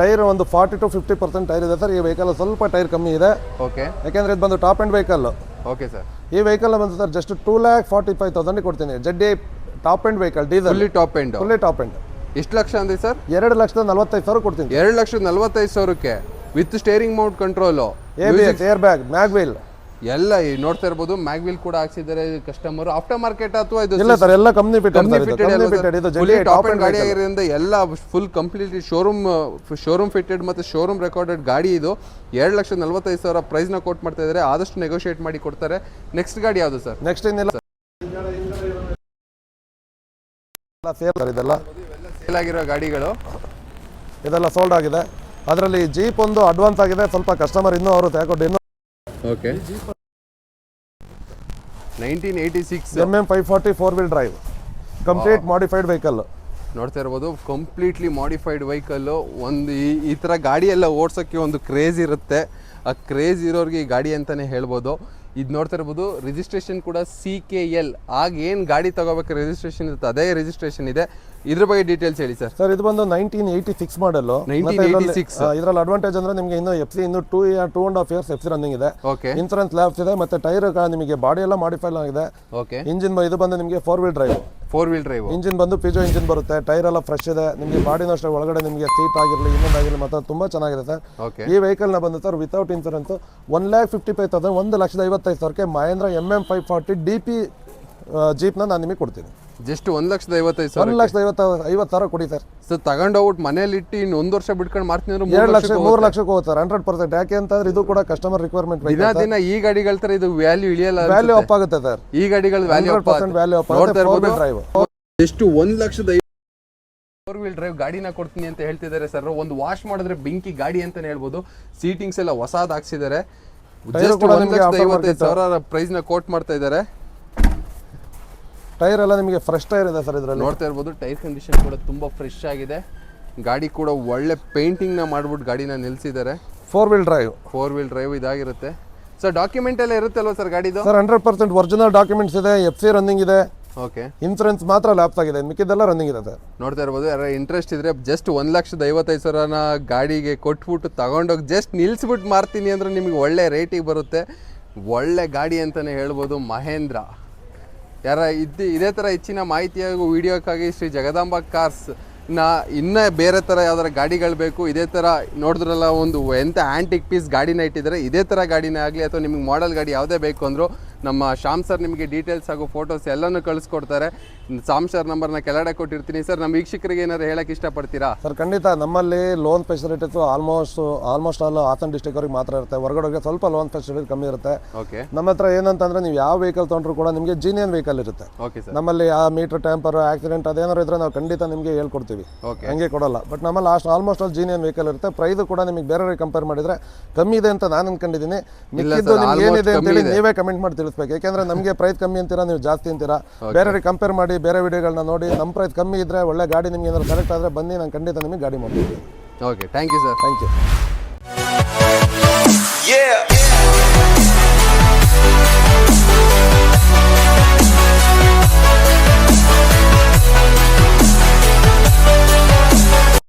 ಟೈರ್ ಒಂದು 40 to 50% ಟೈರ್ ಇದೆ ಸರ್. ಈ ವೆಹಿಕಲ್ ಸ್ವಲ್ಪ ಟೈರ್ ಕಮ್ಮಿ ಇದೆ, ಯಾಕೆಂದ್ರೆ ಇದು ಬಂದು top end vehicle. Okay sir, ಈ ವೆಹಿಕಲ್ ಬಂದು ಸರ್ ಜಸ್ಟ್ 2,45,000 ಕೊಡ್ತೀನಿ. ZDI top end vehicle, diesel, fully top end. ಎಷ್ಟು ಲಕ್ಷ ಅಂದ್ರೆ ಸರ್? 2,45,000 ಕೊಡ್ತೀನಿ. 2,45,000ಕ್ಕೆ with steering mount control, ABS, air bag, mag wheel, ಎಲ್ಲ ನೋಡ್ತಾ ಇರ್ಬೋದು ಮ್ಯಾಗ್ವಿಲ್ ಕೂಡ ಹಾಕ್ಸಿದ್ದಾರೆ ಕಸ್ಟಮರ್ ಆಫ್ಟರ್ ಮಾರ್ಕೆಟ್ ಅಥವಾ ಇದು ಇಲ್ಲ ಸರ್, ಎಲ್ಲ ಕಂಪ್ನಿ ಫಿಟೆಡ್ ಇದು ಫುಲ್ಲಿ ಟಾಪ್ ಅಂಡ್ ಗಾಡಿ ಆಗಿರೋದ್ರಿಂದ ಎಲ್ಲ ಫುಲ್ ಕಂಪ್ಲೀಟ್ಲಿ ಶೋರೂಮ್ ಫಿಟೆಡ್ ಮತ್ತೆ ಶೋರೂಮ್ ರೆಕಾರ್ಡೆಡ್ ಗಾಡಿ ಇದು 2,45,000 ಪ್ರೈಸ್ನ ಕೋಟ್ ಮಾಡ್ತಾ ಇದ್ದಾರೆ. ಆದಷ್ಟು ನೆಗೋಷಿಯೇಟ್ ಮಾಡಿ ಕೊಡ್ತಾರೆ. ನೆಕ್ಸ್ಟ್ ಗಾಡಿ ಯಾವುದು ಸರ್? ನೆಕ್ಸ್ಟ್ ಇನ್ನೆಲ್ಲ ಸೇಲ್ ಇದೆಲ್ಲ ಸೇಲ್ ಆಗಿರೋ ಗಾಡಿಗಳು ಇದೆಲ್ಲ ಸೋಲ್ಡ್ ಆಗಿದೆ. ಅದರಲ್ಲಿ ಜೀಪ್ ಒಂದು ಅಡ್ವಾನ್ಸ್ ಆಗಿದೆ, ಸ್ವಲ್ಪ ಕಸ್ಟಮರ್ ಇನ್ನೂ ಅವರು ತಗೊಂಡು ಇನ್ನೂ okay 1986 MM540 4-wheel drive complete modified vehicle ನೋಡ್ತಾ ಇರ್ಬೋದು. Completely modified vehicle. ಒಂದು ಈ ಥರ ಗಾಡಿ ಎಲ್ಲ ಓಡ್ಸೋಕ್ಕೆ ಒಂದು ಕ್ರೇಜ್ ಇರುತ್ತೆ. ಆ ಕ್ರೇಜ್ ಇರೋರಿಗೆ ಈ ಗಾಡಿ ಅಂತಲೇ ಹೇಳ್ಬೋದು. ಇದು ನೋಡ್ತಾ ಇರ್ಬೋದು ರಿಜಿಸ್ಟ್ರೇಷನ್ ಕೂಡ CKL. ಆಗ ಏನು ಗಾಡಿ ತಗೋಬೇಕು ರಿಜಿಸ್ಟ್ರೇಷನ್ ಇರುತ್ತೆ ಅದೇ ರಿಜಿಸ್ಟ್ರೇಷನ್ ಇದೆ. ಇದ್ರ ಬಗ್ಗೆ ಡೀಟೇಲ್ಸ್ ಹೇಳಿ ಸರ್. ಸರ್ ಇದು ಬಂದು 1986 ಮಾಡಲು. 1986 ಇದರಲ್ಲಿ ಅಡ್ವಾಂಟೇಜ್ ಅಂದ್ರೆ ನಿಮಗೆ ಇನ್ನು FC ಇನ್ನು 2.5 years FC ರನ್ನಿಂಗ್ ಇದೆ. ಓಕೆ ಇನ್ಸೂರೆನ್ಸ್ ಲ್ಯಾಬ್ಸ್ ಇದೆ. ಮತ್ತೆ ಟೈರ್ ನಿಮಗೆ ಬಾಡಿ ಎಲ್ಲ ಮಾಡಿಫೈ ಆಗಿದೆ. ಓಕೆ ಇಂಜಿನ್ ಇದು ಬಂದು ನಿಮಗೆ 4-wheel ಡ್ರೈವ್. ಇಂಜಿನ್ ಬಂದು ಪಿಜೋ ಇಂಜಿನ್ ಬರುತ್ತೆ. ಟೈರ್ ಎಲ್ಲ ಫ್ರೆಶ್ ಇದೆ. ನಿಮಗೆ ಬಾಡಿನೂ ಅಷ್ಟೇ ಒಳಗಡೆ ನಿಮಗೆ ಸೀಟ್ ಆಗಿರಲಿ ಇನ್ನೊಂದಾಗಿರಲಿ ಮತ್ತೆ ತುಂಬಾ ಚೆನ್ನಾಗಿದೆ ಸರ್. ಈ ವೆಹಿಕಲ್ ನ ಬಂದು ಸರ್ ವಿತೌಟ್ ಇನ್ಸೂರೆನ್ಸ್ 1,55,000 1,55,000ಕ್ಕೆ ಮಹೇಂದ್ರ MM540 DP ಜೀಪ್ ನಾನು ನಿಮಗೆ ಕೊಡ್ತೀನಿ. ಜಸ್ಟ್ 1,55,000 1,50,000 ಕೊಡಿ ಸರ್. ಸರ್ ತಗೊಂಡೋಗ್ಬಿಟ್ಟು ಮನೇಲಿ ಇಟ್ಟು ಇನ್ನು 1 ವರ್ಷ ಬಿಟ್ಕೊಂಡು ಮಾಡ್ತೀನಿ ಅಂದ್ರೆ 2 ಲಕ್ಷ 3 ಲಕ್ಷಕ್ಕೆ ಹೋಗುತ್ತೆ ಸರ್ 100%. ಯಾಕೆ ಅಂತಂದ್ರೆ ಇದು ಕೂಡ ಕಸ್ಟಮರ್ ರಿಕ್ವೈರ್ಮೆಂಟ್. ದಿನ ಈ ಗಾಡಿಗಳ ತರ ಇದು ವ್ಯಾಲ್ಯೂ ಇಳಿಯಲ್ಲ. ವ್ಯಾಲ್ಯೂ ಅಪ್ ಆಗುತ್ತೆ ಸರ್. ಈ ಗಾಡಿಗಳ ವ್ಯಾಲ್ಯೂ ಅಪ್ 100% ವ್ಯಾಲ್ಯೂ ಅಪ್ ಆಗುತ್ತೆ. 4-wheel ಡ್ರೈವ್ ಎಷ್ಟು 1,50,000 4-wheel ಡ್ರೈವ್ ಗಾಡಿನ ಕೊಡ್ತೀನಿ ಅಂತ ಹೇಳ್ತಿದ್ದಾರೆ ಸರ್. ಒಂದು ವಾಶ್ ಮಾಡಿದ್ರೆ ಬೆಂಕಿ ಗಾಡಿ ಅಂತಾನೆ ಹೇಳ್ಬೋದು. ಸೀಟಿಂಗ್ಸ್ ಎಲ್ಲ ಹೊಸದು ಹಾಕ್ಸಿದ್ದಾರೆ. ಜಸ್ಟ್ 1,55,000 ಪ್ರೈಸ್ ನ ಕೋಟ್ ಮಾಡ್ತಾ ಇದ್ದಾರೆ. ಟೈರ್ ಎಲ್ಲ ನಿಮಗೆ ಫ್ರೆಶ್ ಟೈರ್ ಇದೆ ಸರ್. ಇದರಲ್ಲಿ ನೋಡ್ತಾ ಇರ್ಬೋದು ಟೈರ್ ಕಂಡೀಷನ್ ಕೂಡ ತುಂಬಾ ಫ್ರೆಶ್ ಆಗಿದೆ. ಗಾಡಿ ಕೂಡ ಒಳ್ಳೆ ಪೇಂಟಿಂಗ್ ನ ಮಾಡ್ಬಿಟ್ಟು ಗಾಡಿನ ನಿಲ್ಸಿದ್ದಾರೆ. 4-wheel ಡ್ರೈವ್ ಇದಾಗಿರುತ್ತೆ ಸರ್. ಡಾಕ್ಯುಮೆಂಟ್ ಎಲ್ಲ ಇರುತ್ತೆ ಅಲ್ವಾ ಸರ್ ಗಾಡಿದು? ಸರ್ 100% ಒರಿಜಿನಲ್ ಡಾಕ್ಯುಮೆಂಟ್ಸ್ ಇದೆ. FC ರನ್ನಿಂಗ್ ಇದೆ. ಓಕೆ ಇನ್ಸೂರೆನ್ಸ್ ಮಾತ್ರ ಲ್ಯಾಪ್ಸ್ ಆಗಿದೆ, ಮಿಕ್ಕಿದೆಲ್ಲ ರನ್ನಿಂಗ್ ಇದೆ ಸರ್. ನೋಡ್ತಾ ಇರ್ಬೋದು. ಯಾರು ಇಂಟ್ರೆಸ್ಟ್ ಇದ್ರೆ ಜಸ್ಟ್ 1,55,000 ಗಾಡಿಗೆ ಕೊಟ್ಬಿಟ್ಟು ತಗೊಂಡೋಗಿ ಜಸ್ಟ್ ನಿಲ್ಸ್ಬಿಟ್ಟು ಮಾರ್ತೀನಿ ಅಂದ್ರೆ ನಿಮಗೆ ಒಳ್ಳೆ ರೇಟಿಗೆ ಬರುತ್ತೆ. ಒಳ್ಳೆ ಗಾಡಿ ಅಂತಾನೆ ಹೇಳ್ಬೋದು ಮಹೇಂದ್ರ. ಇದೇ ಥರ ಹೆಚ್ಚಿನ ಮಾಹಿತಿ ಹಾಗೂ ವಿಡಿಯೋಕ್ಕಾಗಿ ಶ್ರೀ ಜಗದಾಂಬ ಕಾರ್ಸ್ ಇನ್ನೂ ಬೇರೆ ಥರ ಯಾವ್ದಾರ ಗಾಡಿಗಳು ಬೇಕು, ಇದೇ ಥರ ನೋಡಿದ್ರಲ್ಲ ಒಂದು ಎಂಥ ಆ್ಯಂಟಿಕ್ ಪೀಸ್ ಗಾಡಿನ ಇಟ್ಟಿದ್ದಾರೆ, ಇದೇ ಥರ ಗಾಡಿನೇ ಆಗಲಿ ಅಥವಾ ನಿಮಗೆ ಮಾಡೆಲ್ ಗಾಡಿ ಯಾವುದೇ ಬೇಕು ಅಂದರೂ ನಮ್ಮ ಶ್ಯಾಮ್ ಸರ್ ನಿಮಗೆ ಡೀಟೇಲ್ಸ್ ಹಾಗೂ ಫೋಟೋಸ್ ಎಲ್ಲನೂ ಕಳಿಸ್ಕೊಡ್ತಾರೆ. ಶ್ಯಾಮ್ ಸರ್ ನಂಬರ್ನ ಕೆಳಗಡೆ ಕೊಟ್ಟಿರ್ತೀನಿ ಸರ್. ನಮ್ಮ ವೀಕ್ಷಕರಿಗೆ ಏನಾದ್ರು ಹೇಳಕ್ಕೆ ಇಷ್ಟಪಡ್ತೀರಾ ಸರ್? ಖಂಡಿತ ನಮ್ಮಲ್ಲಿ loan facilities almost all Hassan district ಅವ್ರಿಗೆ ಮಾತ್ರ ಇರುತ್ತೆ. ಹೊರಗಡೆಗೆ ಸ್ವಲ್ಪ ಲೋನ್ ಫೆಸಿಲಿಟಿ ಕಮ್ಮಿ ಇರುತ್ತೆ. ಓಕೆ. ನಮ್ಮ ಹತ್ರ ಏನಂತಂದ್ರೆ ನೀವು ಯಾವ ವೆಹಿಕಲ್ ತೊಗೊಂಡ್ರು ಕೂಡ ನಿಮಗೆ ಜೀನಿಯನ್ ವೆಹಿಕಲ್ ಇರುತ್ತೆ. Okay sir. ನಮ್ಮಲ್ಲಿ ಆ ಮೀಟರ್ ಟ್ಯಾಂಪರ್ ಆಕ್ಸಿಡೆಂಟ್ ಅದೇನಾದ್ರು ಇದ್ರೆ ನಾವು ಖಂಡಿತ ನಿಮಗೆ ಹೇಳ್ಕೊಡ್ತೀವಿ, ಹಂಗೆ ಕೊಡಲ್ಲ. ಬಟ್ ನಮ್ಮಲ್ಲಿ ಆಲ್ಮೋಸ್ಟ್ ಆಲ್ ಜೀನಿಯನ್ ವೆಹಿಕಲ್ ಇರುತ್ತೆ. ಪ್ರೈಸ್ ಕೂಡ ನಿಮಗೆ ಬೇರೆ ಕಂಪೇರ್ ಮಾಡಿದ್ರೆ ಕಮ್ಮಿ ಇದೆ ಅಂತ ನಾನು ಅನ್ಕೊಂಡಿದ್ದೀನಿ. ಮಿಕ್ಕಿದ್ದು ನಿಮ್ಗೆ ಏನಿದೆ ಅಂತೇಳಿ ನೀವೇ ಕಮೆಂಟ್ ಮಾಡಿ ತಿಳಿಸ್ಬೇಕು. ಯಾಕೆಂದ್ರೆ ನಮಗೆ ಪ್ರೈಸ್ ಕಮ್ಮಿ ಅಂತೀರಾ, ನೀವು ಜಾಸ್ತಿ ಅಂತೀರಾ. ಬೇರೆ ಕಂಪೇರ್ ಮಾಡಿ ಬೇರೆ ವಿಡಿಯೋಗಳನ್ನ ನೋಡಿ ನಮ್ಮ ಪ್ರೈಸ್ ಕಮ್ಮಿ ಇದ್ರೆ ಒಳ್ಳೆ ಗಾಡಿ ನಿಮ್ಗೆ ಏನಾದ್ರು ಸೆಲೆಕ್ಟ್ ಆದರೆ ಬನ್ನಿ, ನಾನು ಖಂಡಿತ ನಿಮಗೆ ಗಾಡಿ ಮಾಡ್ತೀನಿ. Okay, thank you sir. Thank you.